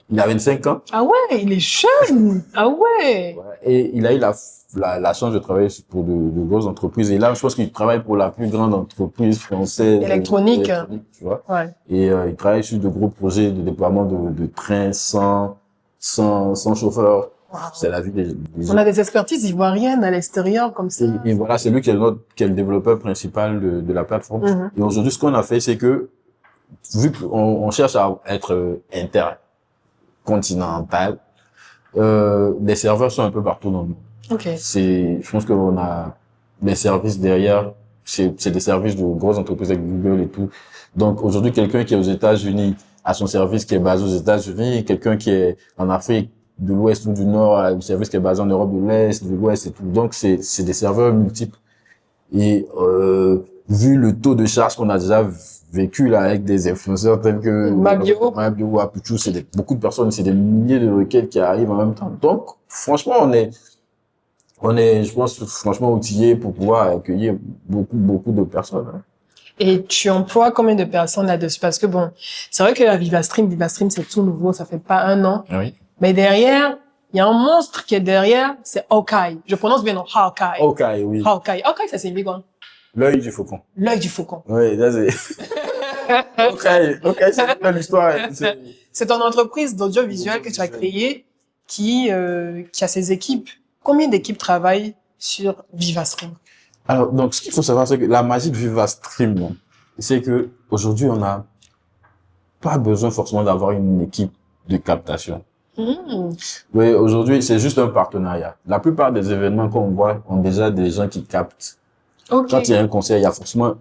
S1: Il a 25 ans.
S2: Ah ouais, il est jeune. Ah ouais.
S1: Et il a eu la chance de travailler pour de grosses entreprises. Et là, je pense qu'il travaille pour la plus grande entreprise française.
S2: Électronique,
S1: tu vois.
S2: Ouais.
S1: Et il travaille sur de gros projets de déploiement de trains sans chauffeur. Wow. C'est la vie des
S2: On a des expertises ivoiriennes à l'extérieur comme ça.
S1: Et voilà, c'est lui qui est le développeur principal de la plateforme. Et aujourd'hui, ce qu'on a fait, c'est que vu qu'on cherche à être intercontinental, les serveurs sont un peu partout dans le monde.
S2: Okay.
S1: Je pense qu'on a les services derrière, c'est des services de grosses entreprises avec Google et tout. Donc aujourd'hui, quelqu'un qui est aux États-Unis a son service qui est basé aux États-Unis, quelqu'un qui est en Afrique de l'Ouest ou du Nord a un service qui est basé en Europe de l'Est, de l'Ouest et tout. Donc c'est des serveurs multiples. Et vu le taux de charge qu'on a déjà vécu là avec des influenceurs tels que
S2: Mabio
S1: ou Apuchu, c'est beaucoup de personnes, c'est des milliers de requêtes qui arrivent en même temps. Donc franchement, on est, je pense, franchement outillé pour pouvoir accueillir beaucoup de personnes. Hein.
S2: Et tu emploies combien de personnes là-dessus? Parce que bon, c'est vrai que la VivaStream, c'est tout nouveau, ça fait pas 1 an.
S1: Oui.
S2: Mais derrière, il y a un monstre qui est derrière, c'est Hawkeye. Je prononce bien, non? Hawkeye.
S1: Hawkeye, oui.
S2: Hawkeye. Hawkeye, ça signifie quoi?
S1: L'œil du faucon.
S2: L'œil du faucon.
S1: Oui, là, c'est... Hawkeye, c'est une belle histoire.
S2: C'est ton entreprise d'audiovisuel que tu as créée qui a ses équipes. Combien d'équipes travaillent sur VivaStream?
S1: Alors, donc, ce qu'il faut savoir, c'est que la magie de VivaStream, c'est que aujourd'hui, on n'a pas besoin forcément d'avoir une équipe de captation. Oui, aujourd'hui, c'est juste un partenariat. La plupart des événements qu'on voit ont déjà des gens qui captent.
S2: Okay.
S1: Quand il y a un concert, il y a forcément,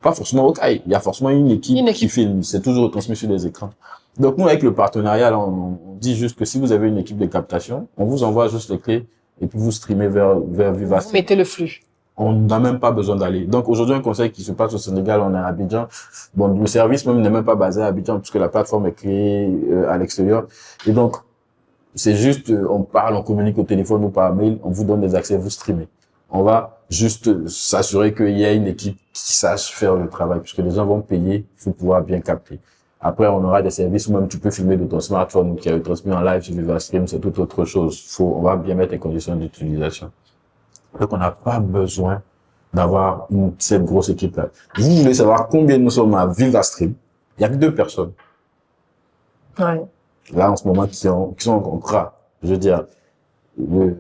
S1: pas forcément Hawkeye, il y a forcément une équipe qui filme. C'est toujours transmis sur les écrans. Donc, nous, avec le partenariat, là, on dit juste que si vous avez une équipe de captation, on vous envoie juste les clés et puis vous streamez vers VivaStream.
S2: Vous mettez le flux.
S1: On n'a même pas besoin d'aller. Donc, aujourd'hui, un concert qui se passe au Sénégal, on est à Abidjan. Bon, le service même n'est même pas basé à Abidjan puisque la plateforme est créée à l'extérieur. Et donc, c'est juste, on parle, on communique au téléphone ou par mail, on vous donne des accès, vous streamez. On va juste s'assurer qu'il y a une équipe qui sache faire le travail puisque les gens vont payer, il faut pouvoir bien capter. Après, on aura des services où même tu peux filmer de ton smartphone qui est transmis en live sur VivaStream, c'est toute autre chose. On va bien mettre les conditions d'utilisation. Donc, on n'a pas besoin d'avoir cette grosse équipe-là. Vous voulez savoir combien nous sommes à VivaStream? Il y a que 2 personnes.
S2: Ouais.
S1: Là, en ce moment, qui sont en contrat. Je veux dire, le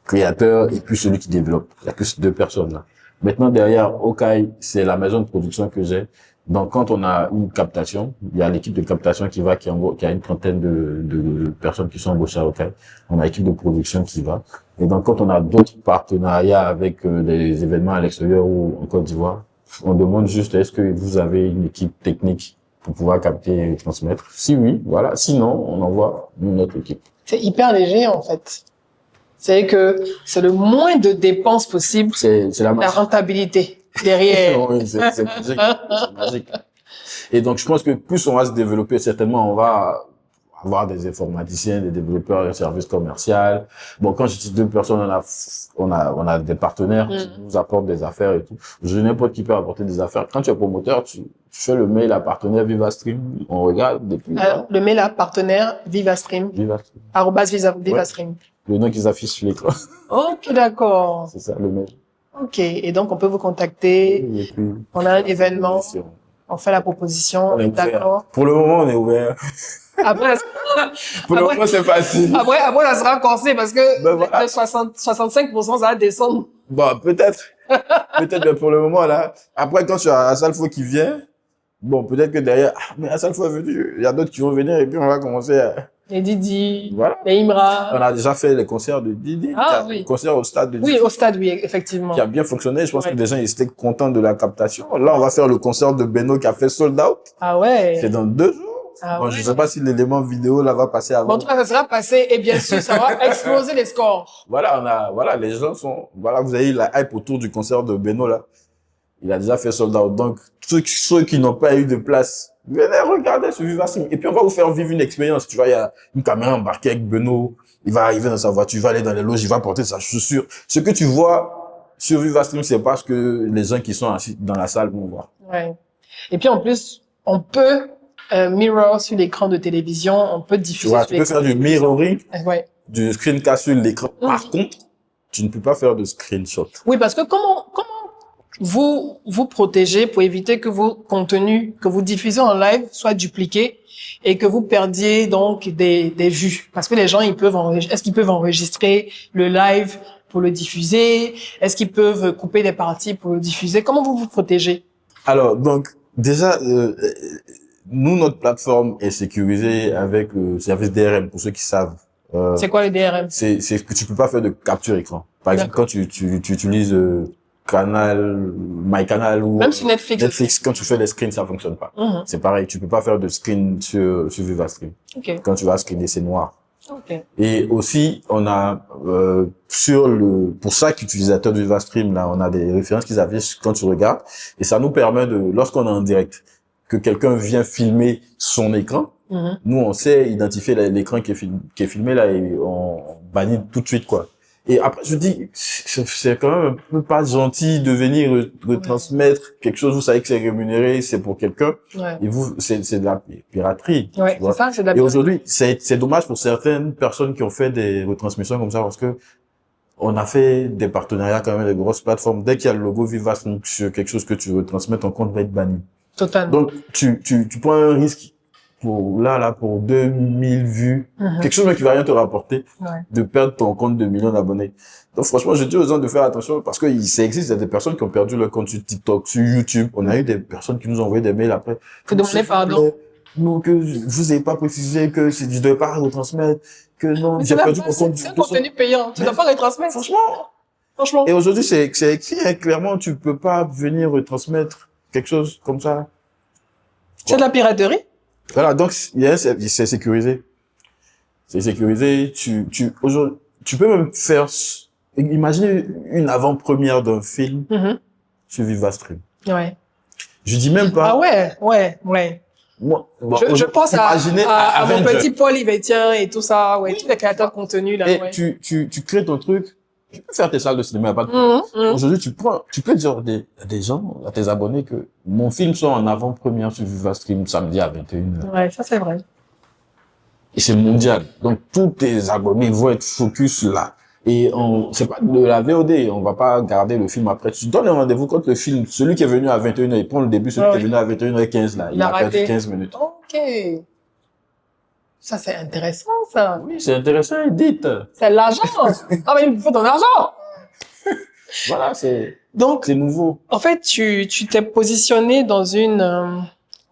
S1: créateur et puis celui qui développe. Il y a que ces 2 personnes là. Maintenant, derrière Hawkeye, c'est la maison de production que j'ai. Donc, quand on a une captation, il y a l'équipe de captation qui va, qui a une trentaine de personnes qui sont embauchées à Hawkeye. On a l'équipe de production qui va. Et donc, quand on a d'autres partenariats avec des événements à l'extérieur ou en Côte d'Ivoire, on demande juste est-ce que vous avez une équipe technique pour pouvoir capter et transmettre. Si oui, voilà. Sinon, on envoie notre équipe.
S2: C'est hyper léger, en fait. C'est que c'est le moins de dépenses possible.
S1: C'est la
S2: rentabilité derrière.
S1: Oui, c'est magique. C'est magique. Et donc, je pense que plus on va se développer, certainement, on va avoir des informaticiens, des développeurs, des services commerciaux. Bon, quand je dis 2 personnes, on a des partenaires qui nous apportent des affaires et tout. Je n'importe qui peut apporter des affaires. Quand tu es promoteur, tu fais le mail à partenaire VivaStream, on regarde depuis.
S2: Le mail à partenaire VivaStream. @VivaStream.
S1: Ouais. Le nom qu'ils affichent sur l'écran.
S2: Ok, d'accord.
S1: C'est ça, le mail.
S2: Ok. Et donc, on peut vous contacter.
S1: Et puis,
S2: on a un événement. On fait la proposition. D'accord.
S1: Pour le moment, on est ouvert.
S2: Après,
S1: pour le moment, c'est facile.
S2: Après, ça sera corsé parce que
S1: voilà.
S2: 65%, ça va descendre.
S1: Bon, peut-être. Peut-être, mais pour le moment, là. Après, quand tu as Asalfo qui vient, bon, peut-être que derrière, mais Asalfo est venu. Il y a d'autres qui vont venir et puis on va commencer à...
S2: Les Didi.
S1: Voilà.
S2: Les Imra.
S1: On a déjà fait les concerts de Didi.
S2: Ah, oui.
S1: Le concert au stade de Didi.
S2: Oui, au stade, oui, effectivement.
S1: Qui a bien fonctionné. Je pense que les gens, ils étaient contents de la captation. Là, on va faire le concert de Beno qui a fait sold out.
S2: Ah ouais.
S1: C'est dans 2 jours.
S2: Ah
S1: bon,
S2: ouais.
S1: je sais pas si l'élément vidéo là va passer avant.
S2: Bon, en tout cas, ça sera passé et bien sûr, ça va exploser les scores.
S1: Voilà, les gens sont, voilà, vous avez eu la hype autour du concert de Beno là. Il a déjà fait sold out. Donc, ceux qui n'ont pas eu de place, venez regarder sur VivaStream. Et puis, on va vous faire vivre une expérience. Tu vois, il y a une caméra embarquée avec Beno. Il va arriver dans sa voiture, il va aller dans les loges, il va porter sa chaussure. Ce que tu vois sur VivaStream, c'est pas ce que les gens qui sont assis dans la salle vont voir.
S2: Ouais. Et puis, en plus, on peut mirror sur l'écran de télévision, on peut diffuser.
S1: Tu vois, tu peux faire du mirroring,
S2: ouais.
S1: du screencast sur l'écran. Par contre, tu ne peux pas faire de screenshot.
S2: Oui, parce que comment vous protégez pour éviter que vos contenus que vous diffusez en live soient dupliqués et que vous perdiez donc des vues? Parce que les gens, est-ce qu'ils peuvent enregistrer le live pour le diffuser? Est-ce qu'ils peuvent couper des parties pour le diffuser? Comment vous vous protégez?
S1: Alors, donc, déjà, nous, notre plateforme est sécurisée avec le service DRM, pour ceux qui savent.
S2: C'est quoi le DRM?
S1: C'est que tu peux pas faire de capture écran. Par exemple, quand tu utilises MyCanal ou
S2: même sur Netflix,
S1: quand tu fais les screens, ça fonctionne pas. C'est pareil, tu peux pas faire de screen sur VivaStream.
S2: Okay.
S1: Quand tu vas screener, c'est noir.
S2: Okay.
S1: Et aussi, on a pour chaque utilisateur de VivaStream, là, on a des références qu'ils affichent quand tu regardes, et ça nous permet de, lorsqu'on est en direct, que quelqu'un vient filmer son écran, nous on sait identifier l'écran qui est filmé là et on bannit tout de suite quoi. Et après, je dis, c'est quand même un peu pas gentil de venir retransmettre quelque chose, vous savez que c'est rémunéré, c'est pour quelqu'un,
S2: Ouais.
S1: et vous, c'est de la piraterie.
S2: Ouais,
S1: tu vois.
S2: c'est ça, c'est de la
S1: Et aujourd'hui, c'est dommage pour certaines personnes qui ont fait des retransmissions comme ça, parce que on a fait des partenariats quand même avec des grosses plateformes. Dès qu'il y a le logo Vivas sur quelque chose que tu retransmets, ton compte va être banni.
S2: Totalement.
S1: Donc, tu prends un risque pour 2000 vues, quelque chose même qui va rien te rapporter, de perdre ton compte de millions d'abonnés. Donc, franchement, je dis aux gens de faire attention parce que ça existe, il y a des personnes qui ont perdu leur compte sur TikTok, sur YouTube. On a eu des personnes qui nous ont envoyé des mails après.
S2: Faut demander pardon.
S1: Non, que je vous ai pas précisé que je ne devais pas retransmettre, que non, j'ai perdu mon compte.
S2: C'est un contenu payant. Tu dois pas retransmettre. Franchement.
S1: Et aujourd'hui, c'est écrit, hein, clairement, tu peux pas venir retransmettre quelque chose comme ça.
S2: C'est de la piraterie.
S1: Voilà, donc c'est sécurisé. C'est sécurisé. Aujourd'hui, tu peux même faire. Imaginez une avant-première d'un film sur Vivastream.
S2: Ouais.
S1: Je dis même pas.
S2: Ah ouais.
S1: Moi, bon,
S2: je pense à mon
S1: Avenger.
S2: petit Paul Yvetien et tout ça, ouais, tous les créateurs de contenu là.
S1: Et
S2: ouais.
S1: tu crées ton truc. Tu peux faire tes salles de cinéma, pas de problème. Aujourd'hui, tu peux dire à des gens, à tes abonnés que mon film sort en avant-première sur Vivastream samedi à 21h.
S2: Ouais, ça c'est vrai.
S1: Et c'est mondial. Donc, tous tes abonnés vont être focus là. Et c'est pas de la VOD, on va pas garder le film après. Tu donnes un rendez-vous quand le film, celui qui est venu à 21h, il prend le début, celui qui est venu à 21h15 là, il a perdu 15 minutes.
S2: Ok. Ça, c'est intéressant, ça.
S1: Oui, c'est intéressant, dites.
S2: C'est l'argent. Ah, mais il faut ton argent.
S1: Voilà, c'est nouveau.
S2: En fait, tu t'es positionné dans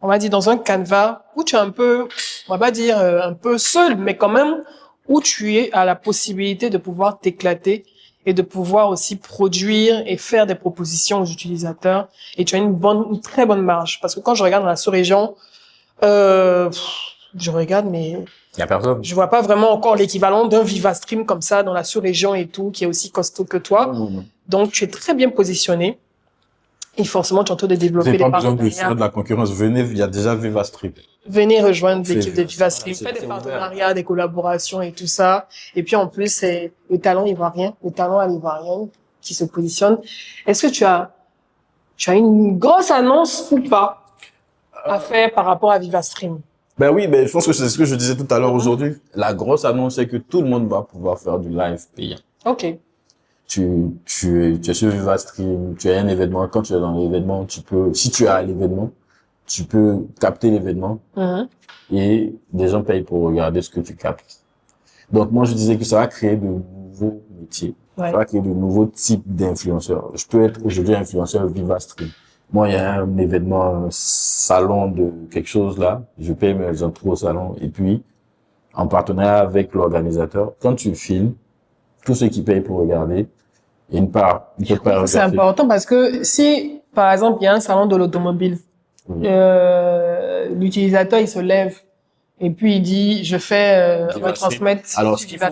S2: on va dire, dans un canevas où tu es un peu, on va pas dire un peu seul, mais quand même, où tu es à la possibilité de pouvoir t'éclater et de pouvoir aussi produire et faire des propositions aux utilisateurs. Et tu as une très bonne marge. Parce que quand je regarde dans la sous-région, je regarde, mais
S1: il y a personne.
S2: Je vois pas vraiment encore l'équivalent d'un Vivastream comme ça dans la sous-région et tout, qui est aussi costaud que toi. Donc, tu es très bien positionné. Et forcément, tu es en train de développer des partenariats.
S1: Pas besoin de faire de la concurrence. Venez, il y a déjà Vivastream.
S2: Venez rejoindre l'équipe de Vivastream. Faites des partenariats, des collaborations et tout ça. Et puis, en plus, c'est le talent ivoirien, le talent à l'ivoirien qui se positionne. Est-ce que tu as une grosse annonce ou pas à faire par rapport à Vivastream?
S1: Ben oui, je pense que c'est ce que je disais tout à l'heure aujourd'hui. La grosse annonce, c'est que tout le monde va pouvoir faire du live payant.
S2: Ok.
S1: Tu es sur Vivastream, tu as un événement. Quand tu es dans l'événement, si tu es à l'événement, tu peux capter l'événement et des gens payent pour regarder ce que tu captes. Donc moi, je disais que ça va créer de nouveaux métiers. Ça va créer de nouveaux types d'influenceurs. Je peux être aujourd'hui influenceur Vivastream. Moi, il y a un événement, un salon de quelque chose là. Je paye mes entrées au salon. Et puis, en partenariat avec l'organisateur, quand tu filmes, tous ceux qui payent pour regarder, il y a une part.
S2: C'est important parce que si, par exemple, il y a un salon de l'automobile, l'utilisateur, il se lève et puis il dit, je fais retransmettre.
S1: Alors, ce qu'il faut,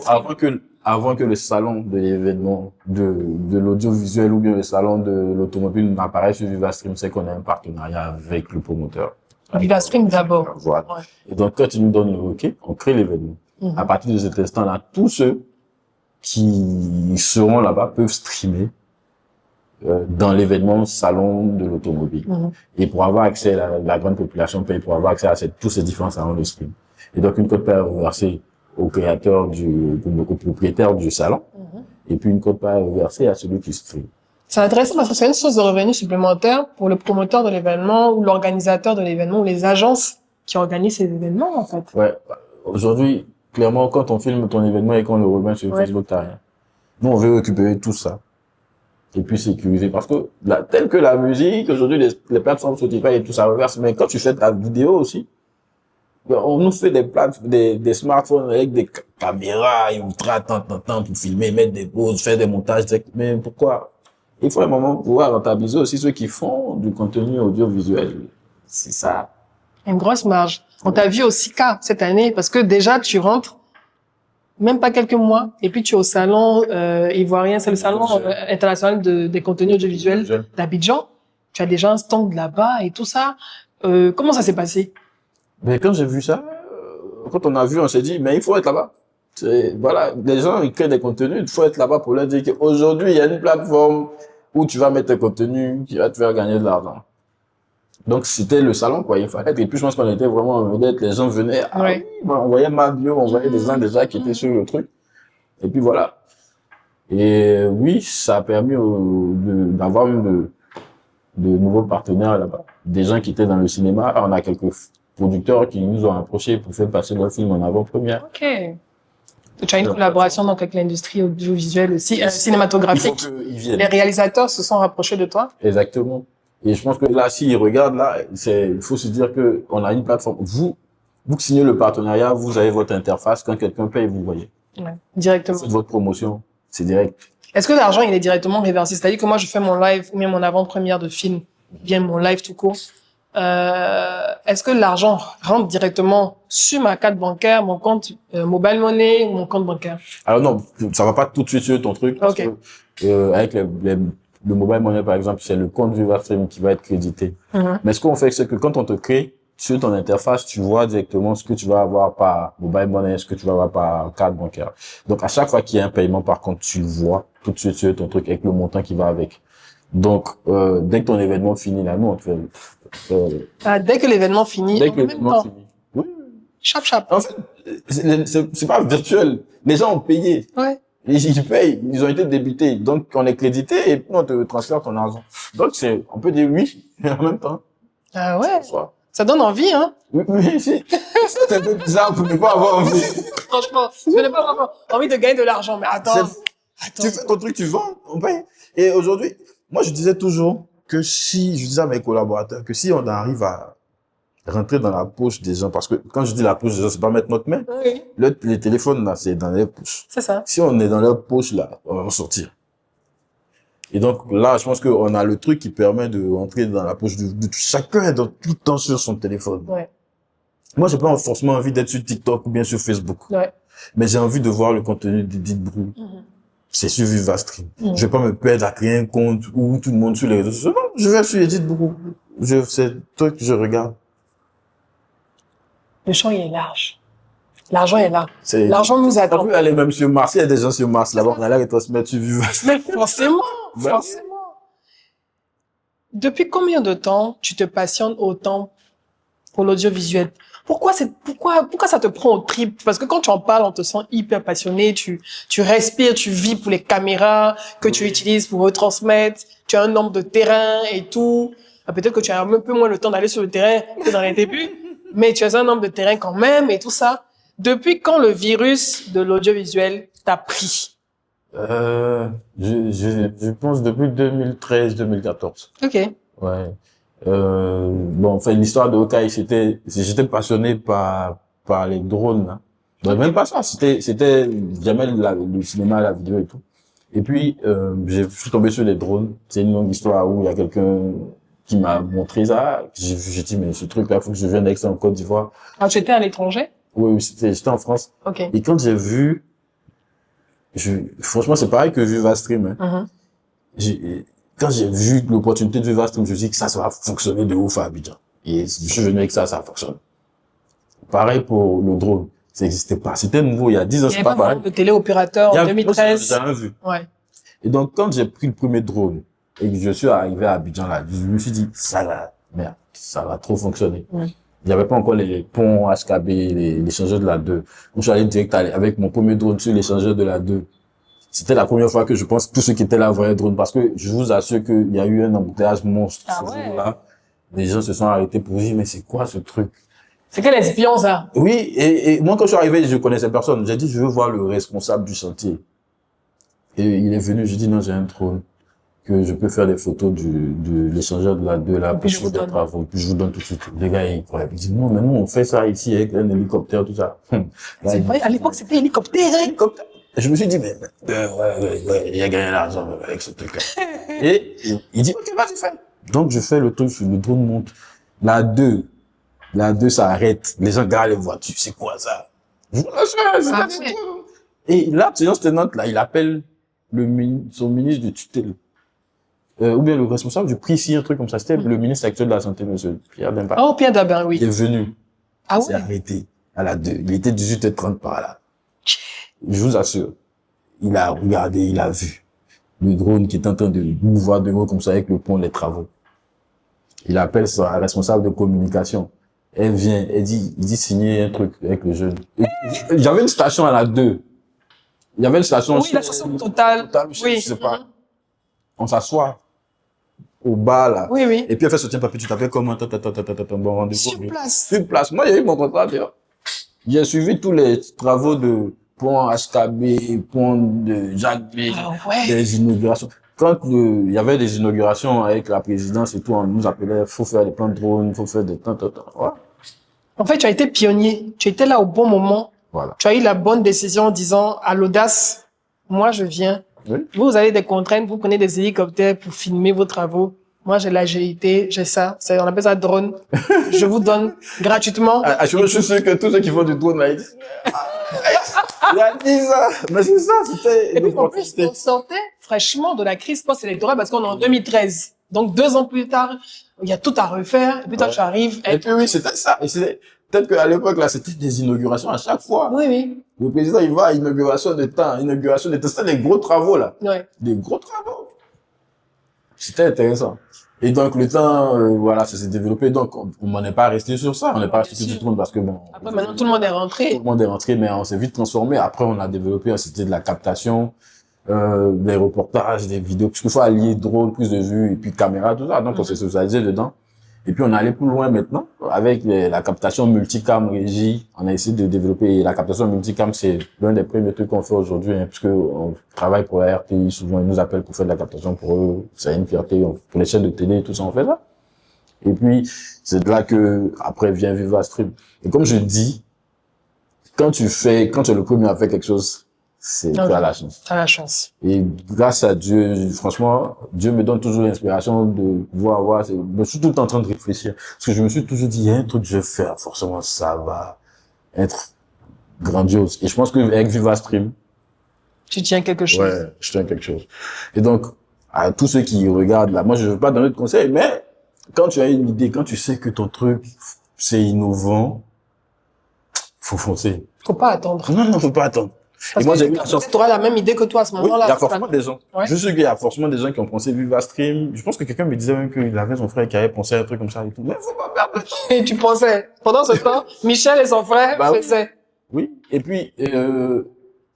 S1: avant que le salon de l'événement de l'audiovisuel ou bien le salon de l'automobile n'apparaisse sur Vivastream, c'est qu'on a un partenariat avec le promoteur.
S2: Vivastream d'abord.
S1: Voilà. Ouais. Et donc, quand il nous donne le OK, on crée l'événement. À partir de cet instant-là, tous ceux qui seront là-bas peuvent streamer dans l'événement salon de l'automobile. Et pour avoir accès, la grande population paye pour avoir accès à tous ces différents salons de stream. Et donc, une cote peut être versée au créateur au propriétaire du salon, et puis une cote peut être versée à celui qui stream.
S2: C'est intéressant parce que c'est une source de revenus supplémentaire pour le promoteur de l'événement ou l'organisateur de l'événement ou les agences qui organisent ces événements, en fait.
S1: Ouais. Aujourd'hui, clairement, quand on filme ton événement et qu'on le remet sur Facebook, t'as rien. Nous, on veut récupérer tout ça. Et puis sécuriser. Parce que, tel que la musique, aujourd'hui, les plateformes Spotify et tout ça reverse. Mais quand tu fais ta vidéo aussi, on nous fait des smartphones avec des caméras ultra tant pour filmer, mettre des pauses, faire des montages. Mais pourquoi? Il faut un moment pouvoir rentabiliser aussi ceux qui font du contenu audiovisuel. C'est ça.
S2: Une grosse marge. On t'a vu au SICA cette année parce que déjà tu rentres même pas quelques mois et puis tu es au salon ivoirien, c'est le salon international des contenus audiovisuels d'Abidjan. Tu as déjà un stand là-bas et tout ça. Comment ça s'est passé?
S1: Mais quand j'ai vu ça, quand on a vu, on s'est dit, mais il faut être là-bas. Voilà, les gens, ils créent des contenus, il faut être là-bas pour leur dire qu'aujourd'hui, il y a une plateforme où tu vas mettre tes contenus qui va te faire gagner de l'argent. Donc, c'était le salon, quoi. Il fallait être. Et puis, je pense qu'on était vraiment en vedette. Les gens venaient. Ah oui, on voyait Mario, on voyait des gens déjà qui étaient sur le truc. Et puis, voilà. Et oui, ça a permis d'avoir de nouveaux partenaires là-bas. Des gens qui étaient dans le cinéma. On a quelques producteurs qui nous ont approchés pour faire passer leur film en avant-première.
S2: Ok. Tu as une collaboration donc avec l'industrie audiovisuelle aussi, cinématographique.
S1: Il faut qu'ils viennent.
S2: Les réalisateurs se sont rapprochés de toi.
S1: Exactement. Et je pense que là, s'ils regardent là, il faut se dire que on a une plateforme. Vous signez le partenariat, vous avez votre interface. Quand quelqu'un paye, vous voyez.
S2: Ouais, directement.
S1: Faites votre promotion, c'est direct.
S2: Est-ce que l'argent, il est directement réversé? C'est-à-dire que moi, je fais mon live ou bien mon avant-première de film, bien mon live tout court. Est-ce que l'argent rentre directement sur ma carte bancaire, mon compte mobile money ou mon compte bancaire?
S1: Alors non, ça va pas tout de suite sur ton truc. Parce que, avec le mobile money, par exemple, c'est le compte VivaStream qui va être crédité. Mais ce qu'on fait, c'est que quand on te crée, sur ton interface, tu vois directement ce que tu vas avoir par mobile money, ce que tu vas avoir par carte bancaire. Donc, à chaque fois qu'il y a un paiement, par contre, tu vois tout de suite sur ton truc avec le montant qui va avec. Donc, dès que ton événement finit, là, nous, on te fait...
S2: dès que l'événement finit,
S1: dès que l'événement finit. Oui.
S2: Chap.
S1: En fait, c'est pas virtuel. Les gens ont payé.
S2: Ouais.
S1: Ils payent. Ils ont été débités. Donc, on est crédité et puis on te transfère ton argent. Donc, on peut dire oui, mais en même temps.
S2: Ah ouais. Ça donne envie, hein?
S1: Oui, si. C'est un peu bizarre pour ne pas avoir envie.
S2: Franchement, je n'ai pas avoir envie de gagner de l'argent, mais attends.
S1: Tu fais ton truc, tu vends, on paye. Et aujourd'hui, moi, je disais toujours que je disais à mes collaborateurs que si on arrive à rentrer dans la poche des gens, parce que quand je dis la poche des gens, c'est pas mettre notre main.
S2: Oui.
S1: Les téléphones, là, c'est dans les poches.
S2: C'est ça.
S1: Si on est dans leur poche, là, on va sortir. Et donc, là, je pense qu'on a le truc qui permet de rentrer dans la poche de chacun est tout le temps sur son téléphone.
S2: Ouais.
S1: Moi, j'ai pas forcément envie d'être sur TikTok ou bien sur Facebook.
S2: Ouais.
S1: Mais j'ai envie de voir le contenu d'Edith Brou. C'est sur VivaStream. Je vais pas me perdre à créer un compte où tout le monde sur les réseaux sociaux. Non, je vais sur Edith Brou. C'est le truc que je regarde.
S2: Le champ, il est large. L'argent est là.
S1: C'est...
S2: L'argent nous attend.
S1: On peut aller même sur Mars. Il y a des gens sur Mars là-bas. On a l'air de se mettre sur VivaStream.
S2: Mais forcément. Depuis combien de temps tu te passionnes autant pour l'audiovisuel? Pourquoi ça te prend au trip? Parce que quand tu en parles, on te sent hyper passionné, tu respires, tu vis pour les caméras que tu utilises pour retransmettre, tu as un nombre de terrain et tout. Peut-être que tu as un peu moins le temps d'aller sur le terrain que dans les débuts, mais tu as un nombre de terrain quand même et tout ça. Depuis quand le virus de l'audiovisuel t'a pris?
S1: Je pense depuis 2013-2014.
S2: Ok.
S1: Ouais. Bon, enfin, l'histoire de Hawkeye, j'étais passionné par les drones, hein. Donc, même pas ça, c'était jamais le cinéma, la vidéo et tout. Et puis, je suis tombé sur les drones. C'est une longue histoire où il y a quelqu'un qui m'a montré ça. J'ai dit, mais ce truc-là, faut que je vienne avec ça en Côte d'Ivoire.
S2: Ah, tu étais à l'étranger?
S1: Oui, j'étais en France.
S2: Ok.
S1: Et quand j'ai vu, franchement, c'est pareil que VivaStream, hein. Quand j'ai vu l'opportunité de VivaStream, je me suis dit que ça va fonctionner de ouf à Abidjan. Et je suis venu avec ça fonctionne. Pareil pour le drone. Ça n'existait pas. C'était nouveau. Il y a 10 ans, c'est pas pareil.
S2: Le téléopérateur en 2013.
S1: J'ai rien vu.
S2: Ouais.
S1: Et donc, quand j'ai pris le premier drone et que je suis arrivé à Abidjan, là, je me suis dit, ça va trop fonctionner. Il n'y avait pas encore les ponts HKB, l'échangeur de la 2. Donc, je suis allé direct avec mon premier drone sur l'échangeur de la 2. C'était la première fois que je pense que tous ceux qui étaient là voyaient drone parce que je vous assure qu'il y a eu un embouteillage monstre ce jour-là. Les gens se sont arrêtés pour dire, mais c'est quoi ce truc?
S2: C'est quel espion, ça?
S1: Oui, et moi, quand je suis arrivé, je connaissais personne. J'ai dit, je veux voir le responsable du chantier. Et il est venu, j'ai dit, non, j'ai un drone, que je peux faire des photos de l'échangeur de la 2, là, pour suivre des travaux. Puis je vous donne tout de suite. Les gars, ils croient. Ils disent, non, mais nous, on fait ça ici avec un hélicoptère, tout ça.
S2: C'est vrai, à l'époque, c'était hélicoptère, hein?
S1: Hélicoptère. Je me suis dit, mais, ouais, il a gagné l'argent avec ce truc-là. Et il dit, ok, vas-y, fais. Donc, je fais le truc, le drone monte. La 2, ça arrête. Les gens regardent les voitures. C'est quoi ça? Je vous l'assure, et là, ce tenante, là, il appelle son ministre de tutelle. Ou bien le responsable du prix, un truc comme ça. C'était le ministre actuel de la Santé, monsieur Pierre Dembin.
S2: Oh, Pierre Dembin, oui.
S1: Il est venu.
S2: Ah
S1: ouais? Il s'est arrêté à la 2. Il était 18h30 par là. je vous assure, il a regardé, il a vu le drone qui est en train de mouvoir de haut comme ça avec le pont des travaux. Il appelle sa responsable de communication. Elle vient, il dit signer un truc avec le jeune. J'avais une station à la 2. Il y avait une station.
S2: Oui, la station totale. Oui.
S1: Je sais pas. On s'assoit au bar, là.
S2: Oui, oui.
S1: Et puis, elle fait tiens, papi, tu t'appelles comment? Bon rendez-vous.
S2: Sur place.
S1: Sur place. Moi, j'ai eu mon contrat, d'ailleurs. J'ai suivi tous les travaux de pont HKB, pont de Jacques B, des inaugurations. Quand il y avait des inaugurations avec la présidence et tout, on nous appelait, faut faire des plans de drone, faut faire des ouais.
S2: En fait, tu as été pionnier. Tu étais là au bon moment.
S1: Voilà.
S2: Tu as eu la bonne décision en disant à l'audace, moi, je viens.
S1: Oui.
S2: Vous avez des contraintes, vous prenez des hélicoptères pour filmer vos travaux. Moi, j'ai l'agilité, j'ai ça. On appelle ça drone. Je vous donne gratuitement.
S1: Je suis sûr que tous ceux qui font du drone, là, ils disent, il a dit ça. Mais c'est ça, c'était
S2: et puis, en plus, on sortait fraîchement de la crise post-électorale parce qu'on est en 2013. Donc, 2 ans plus tard, il y a tout à refaire. Et puis, toi, tu arrives.
S1: Et puis, oui, c'était ça. Et peut-être qu'à l'époque, là, c'était des inaugurations à chaque fois.
S2: Oui, oui.
S1: Le président, il va à inauguration de temps, c'était des gros travaux, là.
S2: Ouais.
S1: Des gros travaux. C'était intéressant. Et donc, le temps, voilà, ça s'est développé. Donc, on n'en est pas resté sur ça. On n'est pas resté sur tout le monde parce que bon.
S2: Après, maintenant, tout le monde est rentré.
S1: Tout le monde est rentré, mais on s'est vite transformé. Après, on a développé, c'était de la captation, des reportages, des vidéos, parce qu'il faut allier drone, prise de vue, et puis caméra, tout ça. Donc, on s'est spécialisé dedans. Et puis, on est allé plus loin maintenant avec la captation multicam régie. On a essayé de développer la captation multicam. C'est l'un des premiers trucs qu'on fait aujourd'hui, hein, puisque on travaille pour la RTI. Souvent, ils nous appellent pour faire de la captation pour eux. C'est une fierté. Pour les chaînes de télé et tout ça, on fait ça. Et puis, c'est de là que, après, vient VivaStream. Et comme je dis, quand tu es le premier à faire quelque chose, tu as la chance.
S2: Tu as la chance.
S1: Et grâce à Dieu, franchement, Dieu me donne toujours l'inspiration de pouvoir je suis tout le temps en train de réfléchir. Parce que je me suis toujours dit, il y a un truc que je vais faire, forcément, ça va être grandiose. Et je pense qu'avec VivaStream,
S2: tu tiens quelque chose.
S1: Ouais, je tiens quelque chose. Et donc, à tous ceux qui regardent là, moi, je veux pas donner de conseils, mais quand tu as une idée, quand tu sais que ton truc, c'est innovant, faut foncer.
S2: Faut pas attendre.
S1: Non, faut pas attendre.
S2: Parce
S1: et moi,
S2: j'ai eu la chance. Tu auras la même idée que toi à ce moment-là.
S1: Oui, il y a forcément des gens.
S2: Ouais.
S1: Je sais qu'il y a forcément des gens qui ont pensé VivaStream. Je pense que quelqu'un me disait même qu'il avait son frère qui avait pensé à un truc comme ça et tout. Mais faut pas perdre de temps.
S2: Et tu pensais. Pendant ce temps, Michel et son frère faisaient.
S1: Oui. Et puis,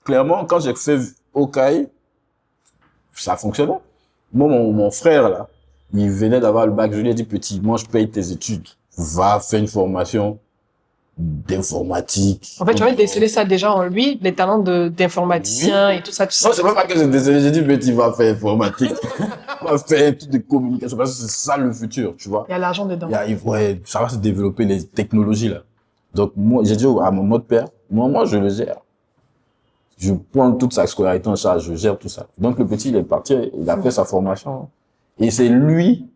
S1: clairement, quand j'ai fait Okai, ça fonctionnait. Moi, mon frère, là, il venait d'avoir le bac. Je lui ai dit, petit, moi, je paye tes études. Va faire une formation d'informatique.
S2: En fait, tu avais décelé ça déjà en lui, les talents d'informaticien et tout ça,
S1: Non, c'est pas que j'ai décelé. J'ai dit, petit, va faire informatique. Va faire un truc de communication. Parce que c'est ça le futur, tu vois.
S2: Il y a l'argent dedans.
S1: Ouais, ça va se développer les technologies, là. Donc, moi, j'ai dit à mon autre père, moi, je le gère. Je prends toute sa scolarité en charge, je gère tout ça. Donc, le petit, il est parti, il a fait sa formation. Et c'est lui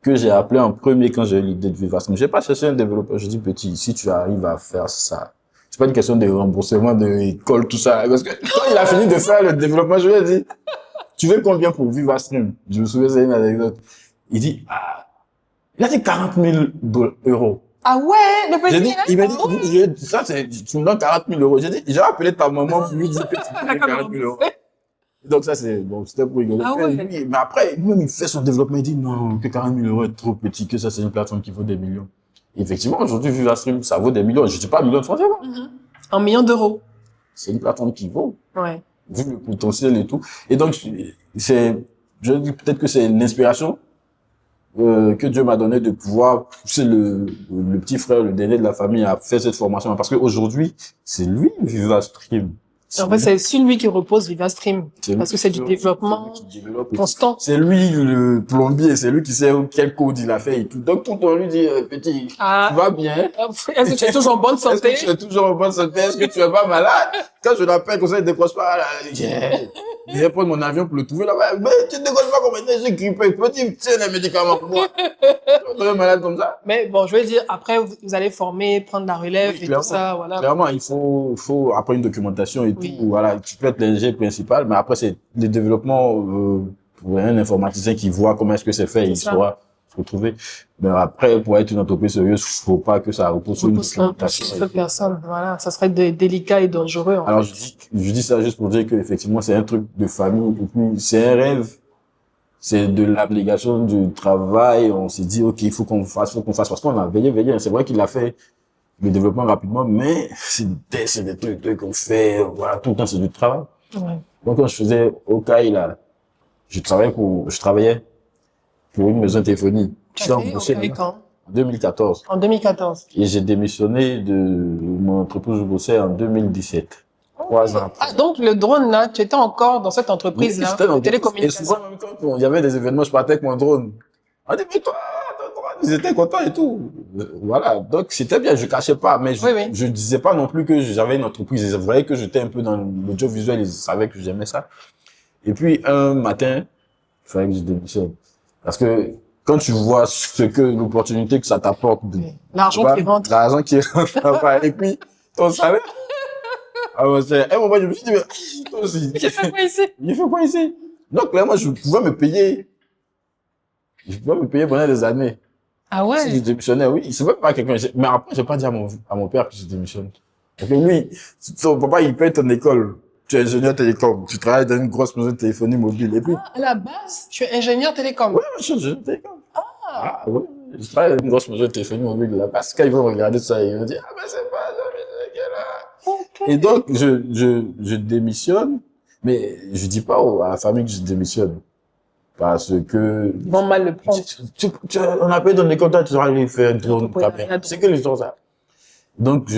S1: que j'ai appelé en premier quand j'ai eu l'idée de VivaStream. J'ai pas cherché un développeur. Je dis, petit, si tu arrives à faire ça, c'est pas une question de remboursement de école, tout ça. Parce que quand il a fini de faire le développement, je lui ai dit, tu veux combien pour VivaStream? Je me souviens, c'est une anecdote. Il dit, il a dit 40 000 euros.
S2: Ah ouais, le petit.
S1: Il m'a dit, ça, tu me donnes 40 000 euros. J'ai dit, j'ai appelé ta maman pour lui dire que tu me donnes 40 000 euros. Donc ça, c'était pour rigoler.
S2: Ah ouais.
S1: Mais après, lui-même, il fait son développement, il dit non, que 40 000 euros est trop petit, que ça, c'est une plateforme qui vaut des millions. Et effectivement, aujourd'hui, VivaStream, ça vaut des millions. Je dis pas millions de francs CFA.
S2: En millions d'euros.
S1: C'est une plateforme qui vaut.
S2: Ouais.
S1: Vu le potentiel et tout. Et donc, je dis peut-être que c'est l'inspiration, que Dieu m'a donné de pouvoir pousser le petit frère, le dernier de la famille à faire cette formation. Parce qu'aujourd'hui, c'est lui, VivaStream.
S2: En fait, c'est sur lui qui repose VivaStream. Parce que c'est du développement constant.
S1: C'est lui le plombier, c'est lui qui sait quel code il a fait et tout. Donc, tout le monde lui dit, petit, tu vas bien?
S2: Est-ce que tu es toujours en bonne santé?
S1: Est-ce que tu es toujours en bonne santé? Est-ce que tu es pas malade? Quand je l'appelle comme ça, il décroche pas, là, je vais prendre mon avion pour le trouver là-bas. Mais tu ne décroches pas comme maintenant, j'ai grippé. Petit, tiens les médicaments pour moi. Tu es malade comme ça.
S2: Mais bon, je veux dire, après, vous allez former, prendre la relève et tout ça, voilà.
S1: Clairement, il faut après une documentation et tout. Voilà, tu peux être l'ingénieur principal, mais après, c'est le développement, pour un informaticien qui voit comment est-ce que c'est fait, il saura se retrouver. Mais après, pour être une entreprise sérieuse, faut pas que ça repose sur une documentation.
S2: Seule personne, voilà. Ça serait délicat et dangereux, en
S1: Alors,
S2: fait.
S1: je dis ça juste pour dire que, effectivement, c'est un truc de famille, et puis, c'est un rêve. C'est de l'abnégation du travail. On s'est dit, OK, il faut qu'on fasse, parce qu'on a veillé. C'est vrai qu'il a fait le développement rapidement, mais c'est des trucs qu'on fait, voilà, tout le temps, c'est du travail.
S2: Ouais.
S1: Donc, quand je faisais Okaï, là, je travaillais pour une maison de téléphonie.
S2: Tu
S1: J'étais
S2: as fait
S1: embauché
S2: Okaï quand?
S1: en 2014.
S2: En 2014.
S1: Et j'ai démissionné de mon entreprise où je bossais en 2017. 3 ans après.
S2: Ah, donc le drone, là, tu étais encore dans cette entreprise-là,
S1: J'étais dans
S2: de
S1: le-
S2: télécommunications.
S1: Et souvent, même quand il y avait des événements, je partais avec mon drone. On dit, mais toi, ton drone, ils étaient contents et tout. Voilà. Donc, c'était bien, je cachais pas, mais je disais pas non plus que j'avais une entreprise. Ils voyaient que j'étais un peu dans l'audiovisuel, ils savaient que j'aimais ça. Et puis, un matin, il fallait que je démissionne. Parce que, quand tu vois l'opportunité que ça t'apporte,
S2: L'argent qui rentre.
S1: l'argent qui rentre, et puis, ton salaire. Ah ouais, à un moment, je me suis dit, mais, toi aussi.
S2: J'ai fait quoi ici?
S1: Il fait quoi ici? Donc, clairement, je pouvais me payer. Je pouvais me payer pendant des années.
S2: Ah ouais?
S1: Si je démissionnais, oui. C'est même pas quelqu'un, mais après, j'ai pas dit à mon père que je démissionne. Parce que lui, ton papa, il paye ton école. Tu es ingénieur télécom. Tu travailles dans une grosse maison de téléphonie mobile. Et puis,
S2: Ah, à la base, tu es ingénieur télécom.
S1: ouais, je suis ingénieur télécom. Ah, oui. Je travaille dans une grosse maison de téléphonie mobile là. Parce que quand ils vont regarder ça, ils vont dire, ah, ben, c'est pas,
S2: Ok.
S1: et donc, je démissionne, mais je dis pas à la famille que je démissionne. Parce que,
S2: Ils vont mal le prendre.
S1: on appelle dans les contacts, tu vas aller faire drone,
S2: Entrepreneuriat,
S1: caméra. C'est que l'histoire, ça. Donc,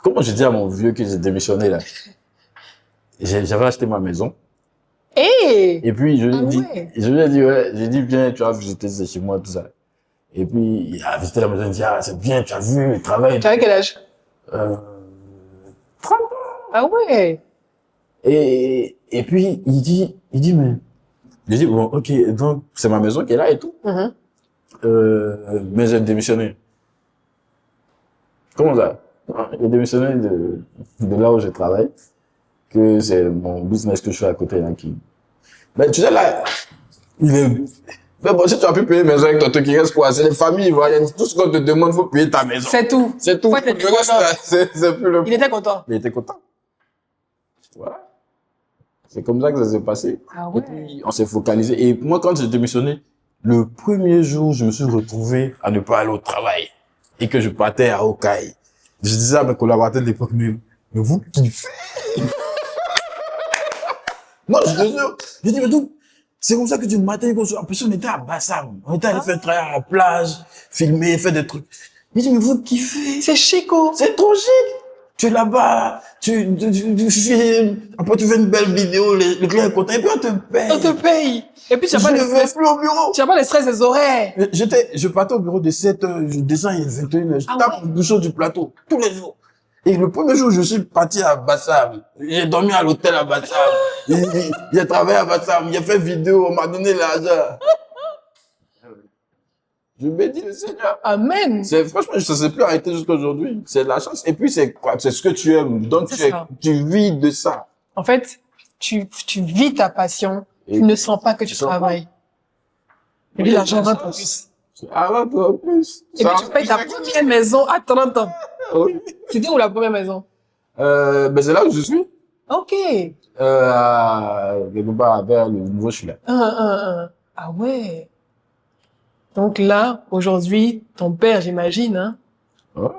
S1: comment je dis à mon vieux que j'ai démissionné, là? J'avais acheté ma maison.
S2: Hey!
S1: Et puis,
S2: Ouais.
S1: je lui ai dit, ouais, j'ai dit, viens, tu vas visiter chez moi, tout ça. Et puis, il a visité la maison, il dit, ah, c'est bien, tu as vu le travail.
S2: Tu avais quel âge?
S1: Euh, 30 ans.
S2: Ah ouais.
S1: Et puis, il dit, mais, j'ai dit, bon, ok, donc, c'est ma maison qui est là et tout.
S2: Mhm.
S1: Mais j'ai démissionné. Comment ça? J'ai démissionné de là où je travaille, que c'est mon business que je fais à côté, là, qui, ben, tu sais, là, il est, mais bon, si tu as pu payer maison avec ton truc, il reste quoi? C'est les familles, voilà, tout ce qu'on te demande, faut payer ta maison.
S2: C'est tout.
S1: C'est tout.
S2: Faut être
S1: Le reste, là, c'est plus le,
S2: Il était content.
S1: il était content. Voilà. C'est comme ça que ça s'est passé.
S2: Ah
S1: Et
S2: ouais.
S1: puis, on s'est focalisé. Et moi, quand j'ai démissionné, le premier jour, je me suis retrouvé à ne pas aller au travail. Et que je partais à Okaï. Je disais à mes collaborateurs de l'époque, mais vous kiffez. Non, je te jure. Je dis, mais donc, c'est comme ça que du matin, en plus, on était à Bassam. On était allé faire travail à la plage, filmer, faire des trucs. Je dis, mais vous kiffez.
S2: C'est chico.
S1: C'est trop chic. Tu es là-bas, tu filmes, après tu fais une belle vidéo, le client est content, et puis on te paye.
S2: On te paye. Et puis, tu n'as pas
S1: Je
S2: le
S1: ne vais
S2: stress.
S1: plus au bureau.
S2: Tu n'as pas le stress des horaires.
S1: Je partais au bureau de 7 heures, je descends, il est 21 heures, je
S2: Ah
S1: tape
S2: ouais.
S1: le bouchon du plateau, tous les jours. Et le premier jour, je suis parti à Bassam. J'ai dormi à l'hôtel à Bassam. J'ai travaillé à Bassam, j'ai fait vidéo, on m'a donné l'argent. Je bénis le Seigneur.
S2: Amen.
S1: Franchement, ça s'est plus arrêté jusqu'à aujourd'hui. C'est de la chance. Et puis, c'est quoi? C'est ce que tu aimes. Donc,
S2: C'est ça.
S1: tu vis de ça.
S2: En fait, tu vis ta passion.
S1: Et
S2: Tu ne sens pas que tu
S1: sens pas.
S2: travailles. Et puis, l'argent rentre en plus.
S1: Ah ouais, toi, en plus.
S2: Et puis, tu payes ta première maison à 30 ans.
S1: Oui.
S2: C'était où la première maison?
S1: Ben, c'est là où je suis.
S2: Ok.
S1: Quelque part vers le nouveau Chili.
S2: Ah ouais. Donc là, aujourd'hui, ton père, j'imagine, hein,
S1: Ouais.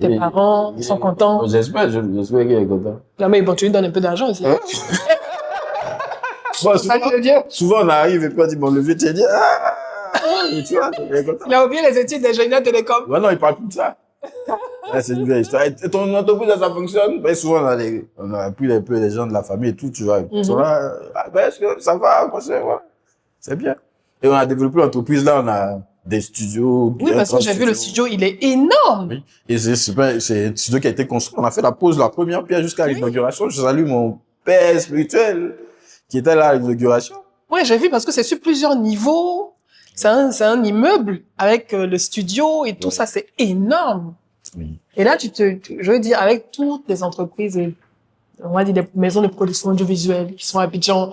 S2: tes
S1: Et-
S2: parents sont contents.
S1: J'espère qu'il est content.
S2: Non, mais bon, tu lui donnes un peu d'argent aussi.
S1: Hein? Bon,
S2: Salut de Dieu.
S1: souvent, on arrive et puis on dit, bon, le vieux, tu dis, et tu vois, il est content.
S2: Il a oublié les études d'ingénieur télécom.
S1: Ouais, non, il parle plus de ça. Ouais, c'est une vieille histoire. Et ton entreprise, ça fonctionne. Ben, souvent, on a pris un peu les gens de la famille et tout, tu vois. Ils sont là, ben, est-ce que ça va, moi, c'est bien. Et on a développé l'entreprise, là, on a des studios.
S2: Oui, parce que j'ai vu le studio, il est énorme.
S1: Oui. Et c'est un studio qui a été construit. On a fait la première pierre jusqu'à l'inauguration. Je salue mon père spirituel qui était là à l'inauguration.
S2: Ouais, j'ai vu parce que c'est sur plusieurs niveaux. C'est un immeuble avec le studio et tout
S1: Ouais.
S2: ça, c'est énorme.
S1: Oui.
S2: Et là, je veux dire, avec toutes les entreprises, on va dire des maisons de production audiovisuelle qui sont à Abidjan,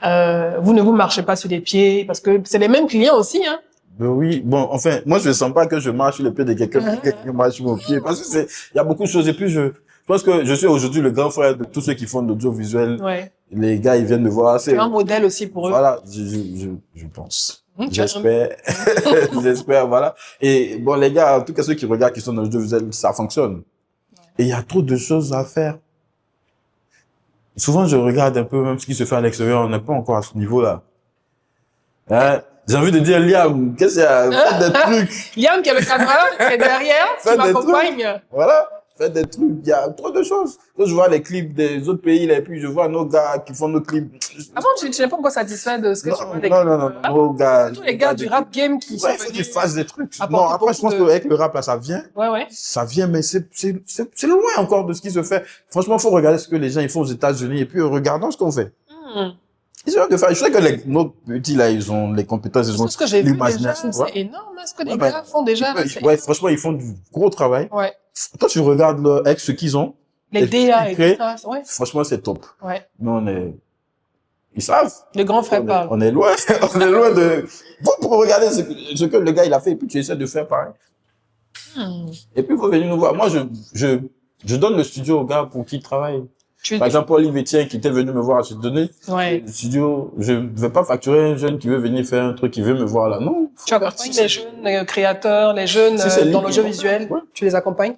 S2: Vous ne vous marchez pas sur les pieds parce que c'est les mêmes clients aussi, hein.
S1: Ben oui, bon, enfin, moi, je ne sens pas que je marche sur les pieds de quelqu'un qui marche sur mon pied. Parce que il y a beaucoup de choses. Et puis, je pense que je suis aujourd'hui le grand frère de tous ceux qui font de l'audiovisuel.
S2: Ouais.
S1: Les gars, ils viennent me voir.
S2: C'est un modèle aussi pour eux.
S1: Voilà, je pense. J'espère. J'espère, voilà. Et bon, les gars, en tout cas, ceux qui regardent, qui sont dans l'audiovisuel, ça fonctionne. Et il y a trop de choses à faire. Souvent, je regarde un peu même ce qui se fait à l'extérieur. On n'est pas encore à ce niveau-là. Hein? J'ai envie de dire, Liam, qu'est-ce qu'il y a? Faites des trucs.
S2: Liam, qui est le caméra, qui est derrière, qui m'accompagne.
S1: Voilà. Faites des trucs. Il y a trop de choses. Quand je vois les clips des autres pays, là, et puis je vois nos gars qui font nos clips.
S2: Avant, tu n'es pas encore satisfait de ce que tu vois des
S1: non, nos gars.
S2: Tous les gars du rap game qui sont
S1: il faut qu'ils fassent des trucs.
S2: Non,
S1: après, je pense qu'avec le rap, là, ça vient.
S2: Ouais.
S1: Ça vient, mais c'est loin encore de ce qui se fait. Franchement, faut regarder ce que les gens, ils font aux États-Unis, et puis regardons ce qu'on fait. Ils ont de faire. Je sais que nos petits, là, ils ont les compétences, ils ont
S2: ce que j'ai vu déjà,
S1: l'imagination.
S2: c'est énorme, ce que les gars font déjà.
S1: Ouais, franchement, ils font du gros travail.
S2: Ouais.
S1: Quand tu regardes avec ce qu'ils ont,
S2: les DA et tout ça, ouais.
S1: Franchement, c'est top.
S2: Ouais.
S1: Mais ils savent.
S2: Le grand frère parle.
S1: On est loin. On est loin de, vous pour regarder ce que le gars, il a fait, et puis tu essaies de faire pareil. Et puis, il faut venir nous voir. Moi, je donne le studio aux gars pour qu'ils travaillent. Par exemple, Olivier Etienne qui était venu me voir, j'ai donné le studio. Je ne vais pas facturer un jeune qui veut venir faire un truc, qui veut me voir là. Non.
S2: Tu accompagnes les jeunes créateurs, les jeunes dans l'audiovisuel. Ouais. Tu les accompagnes?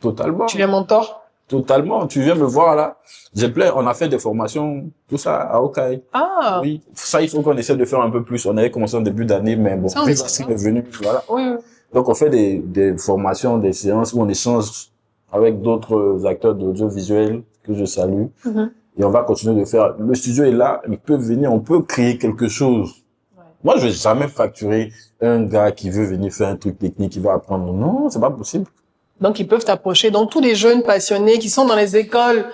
S1: Totalement.
S2: Tu les mentors?
S1: Totalement. Tu viens me voir là. On a fait des formations, tout ça, à Okai.
S2: Ah.
S1: Oui. Ça, il faut qu'on essaie de faire un peu plus. On avait commencé en début d'année, mais bon, Vivastream est venu, voilà.
S2: Oui.
S1: Donc, on fait des formations, des séances où on échange avec d'autres acteurs d'audiovisuel que je salue. Et on va continuer de faire. Le studio est là, ils peuvent venir, on peut créer quelque chose. Ouais. Moi, je vais jamais facturer un gars qui veut venir faire un truc technique, qui va apprendre. Non, c'est pas possible.
S2: Donc, ils peuvent t'approcher. Donc, tous les jeunes passionnés qui sont dans les écoles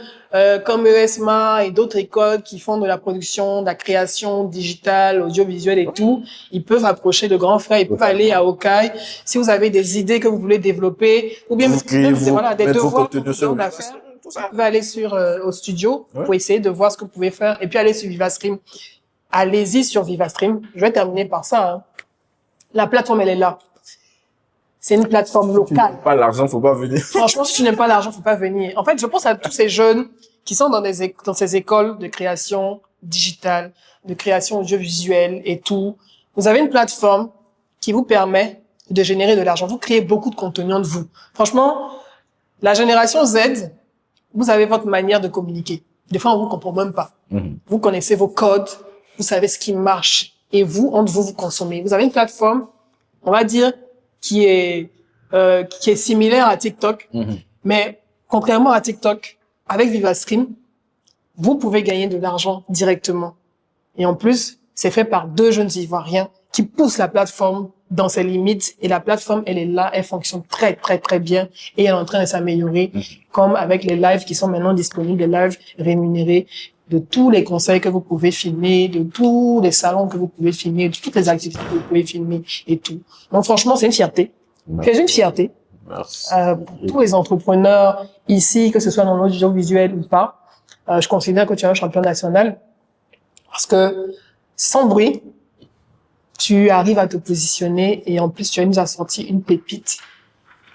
S2: comme ESMA et d'autres écoles qui font de la production, de la création digitale, audiovisuelle et tout, ils peuvent approcher le grand frère, ils peuvent aller à Okai. Si vous avez des idées que vous voulez développer, ou bien des devoirs que vous voulez faire, vous pouvez aller au studio pour essayer de voir ce que vous pouvez faire et puis aller sur Vivastream. Allez-y sur Vivastream. Je vais terminer par ça. Hein. La plateforme, elle est là. C'est une plateforme locale. Si tu n'aimes
S1: pas l'argent, faut pas venir.
S2: Franchement, si tu n'aimes pas l'argent, faut pas venir. En fait, je pense à tous ces jeunes qui sont dans ces écoles de création digitale, de création audiovisuelle et tout. Vous avez une plateforme qui vous permet de générer de l'argent. Vous créez beaucoup de contenu de vous. Franchement, la génération Z, vous avez votre manière de communiquer. Des fois, on vous comprend même pas. Vous connaissez vos codes, vous savez ce qui marche. Et vous, entre vous, vous consommez. Vous avez une plateforme, on va dire, qui est similaire à TikTok. Mais contrairement à TikTok, avec Vivastream, vous pouvez gagner de l'argent directement. Et en plus, c'est fait par 2 jeunes Ivoiriens qui poussent la plateforme dans ses limites. Et la plateforme, elle est là, elle fonctionne très, très, très bien. Et elle est en train de s'améliorer, comme avec les lives qui sont maintenant disponibles, les lives rémunérés, de tous les conseils que vous pouvez filmer, de tous les salons que vous pouvez filmer, de toutes les activités que vous pouvez filmer et tout. Donc franchement, c'est une fierté. C'est une fierté. Pour tous les entrepreneurs ici, que ce soit dans l'audiovisuel ou pas. Je considère que tu es un champion national parce que sans bruit, tu arrives à te positionner et en plus tu nous as sorti une pépite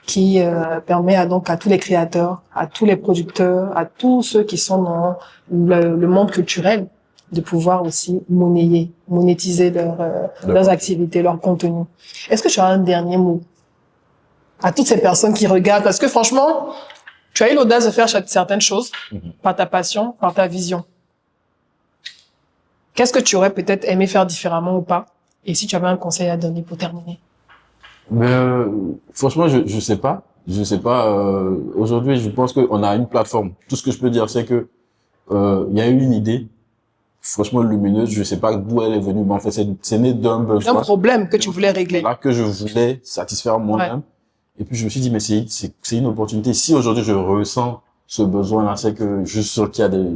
S2: qui permet à tous les créateurs, à tous les producteurs, à tous ceux qui sont dans le monde culturel de pouvoir aussi monétiser leurs activités, leur contenu. Est-ce que tu as un dernier mot à toutes ces personnes qui regardent? Parce que franchement, tu as eu l'audace de faire certaines choses par ta passion, par ta vision. Qu'est-ce que tu aurais peut-être aimé faire différemment ou pas? Et si tu avais un conseil à donner pour terminer?
S1: Franchement, je sais pas. Je sais pas. Aujourd'hui, je pense qu'on a une plateforme. Tout ce que je peux dire, c'est que il y a eu une idée, franchement lumineuse. Je sais pas d'où elle est venue, mais en fait, c'est né d'un besoin.
S2: Un problème que tu voulais régler.
S1: Là, que je voulais satisfaire moi-même. Ouais. Et puis je me suis dit, mais c'est une opportunité. Si aujourd'hui je ressens ce besoin-là, c'est que je sens qu'il y a des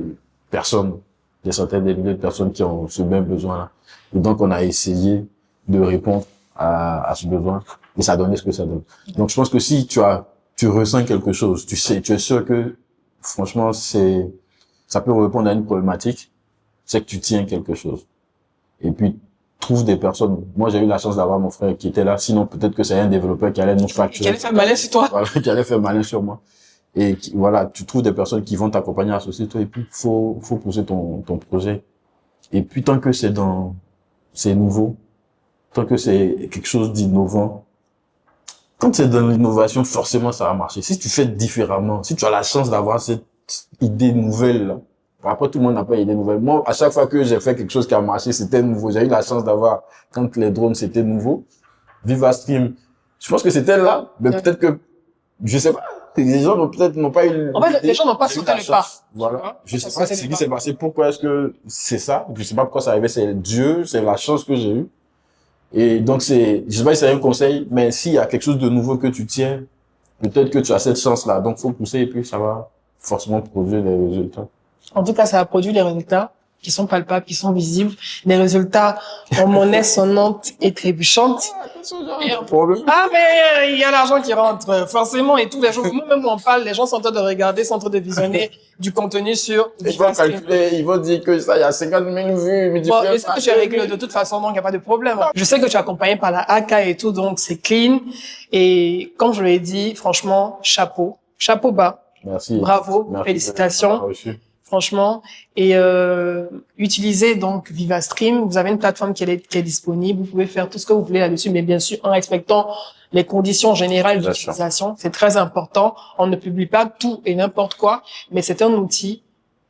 S1: personnes, des centaines de milliers de personnes qui ont ce même besoin-là. Et donc on a essayé de répondre à ce besoin et ça a donné ce que ça donne. Donc je pense que si tu ressens quelque chose, tu es sûr que franchement ça peut répondre à une problématique, c'est que tu tiens quelque chose. Et puis, trouve des personnes. Moi, j'ai eu la chance d'avoir mon frère qui était là. Sinon, peut-être que c'est un développeur qui allait nous facturer.
S2: Qui allait faire malin sur toi.
S1: Voilà, qui allait faire malin sur moi. Et voilà, tu trouves des personnes qui vont t'accompagner, associer toi. Et puis, faut pousser ton projet. Et puis, tant que c'est nouveau, tant que c'est quelque chose d'innovant, quand c'est dans l'innovation, forcément, ça va marcher. Si tu fais différemment, si tu as la chance d'avoir cette idée nouvelle, là, après, tout le monde n'a pas idée nouvelle. Moi, à chaque fois que j'ai fait quelque chose qui a marché, c'était nouveau. J'ai eu la chance d'avoir, quand les drones, c'était nouveau. VivaStream, je pense que c'était là, mais peut-être que, je sais pas, les gens n'ont pas eu.
S2: En fait, les gens n'ont pas sauté le pas.
S1: Voilà. Je sais pas ce qui s'est passé. Pourquoi est-ce que c'est ça? Je sais pas pourquoi ça arrivait. C'est Dieu, c'est la chance que j'ai eue. Et donc je sais pas si c'est un conseil, mais s'il y a quelque chose de nouveau que tu tiens, peut-être que tu as cette chance-là. Donc, faut pousser et puis ça va forcément produire des résultats.
S2: En tout cas, ça a produit les résultats qui sont palpables, qui sont visibles, des résultats en monnaie sonnante et trébuchante. Ah, mais il y a l'argent qui rentre, forcément, et tous les jours, nous-mêmes on parle, les gens sont en train de regarder, sont en train de visionner du contenu sur
S1: Ils vont calculer, ils vont dire que ça, il y a 50 000 vues, mais
S2: bon, je sais que tu as réglé de toute façon, donc il n'y a pas de problème. Je sais que tu es accompagné par la AK et tout, donc c'est clean. Et comme je l'ai dit, franchement, chapeau bas.
S1: Merci.
S2: Bravo,
S1: merci,
S2: félicitations. Franchement, et utilisez donc VivaStream. Vous avez une plateforme qui est disponible. Vous pouvez faire tout ce que vous voulez là-dessus, mais bien sûr en respectant les conditions générales d'utilisation. C'est très important. On ne publie pas tout et n'importe quoi, mais c'est un outil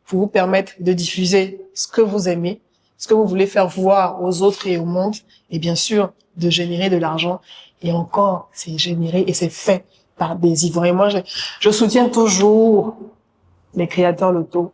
S2: pour vous permettre de diffuser ce que vous aimez, ce que vous voulez faire voir aux autres et au monde, et bien sûr de générer de l'argent. Et encore, c'est généré et c'est fait par des Ivoiriens. Moi, je soutiens toujours les créateurs locaux,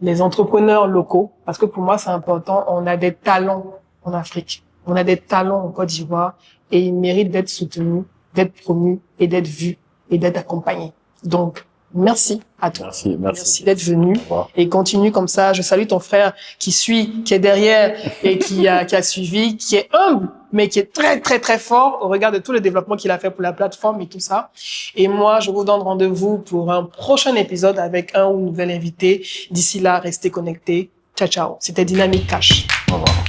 S2: les entrepreneurs locaux, parce que pour moi, c'est important. On a des talents en Afrique. On a des talents en Côte d'Ivoire et ils méritent d'être soutenus, d'être promus et d'être vus et d'être accompagnés. Donc, merci à toi. Merci d'être venu et continue comme ça. Je salue ton frère qui suit, qui est derrière et qui a suivi, qui est humble, mais qui est très, très, très fort au regard de tout le développement qu'il a fait pour la plateforme et tout ça. Et moi, je vous donne rendez-vous pour un prochain épisode avec un ou une nouvelle invitée. D'ici là, restez connectés. Ciao, ciao. C'était Dynamic Cash.
S1: Au revoir.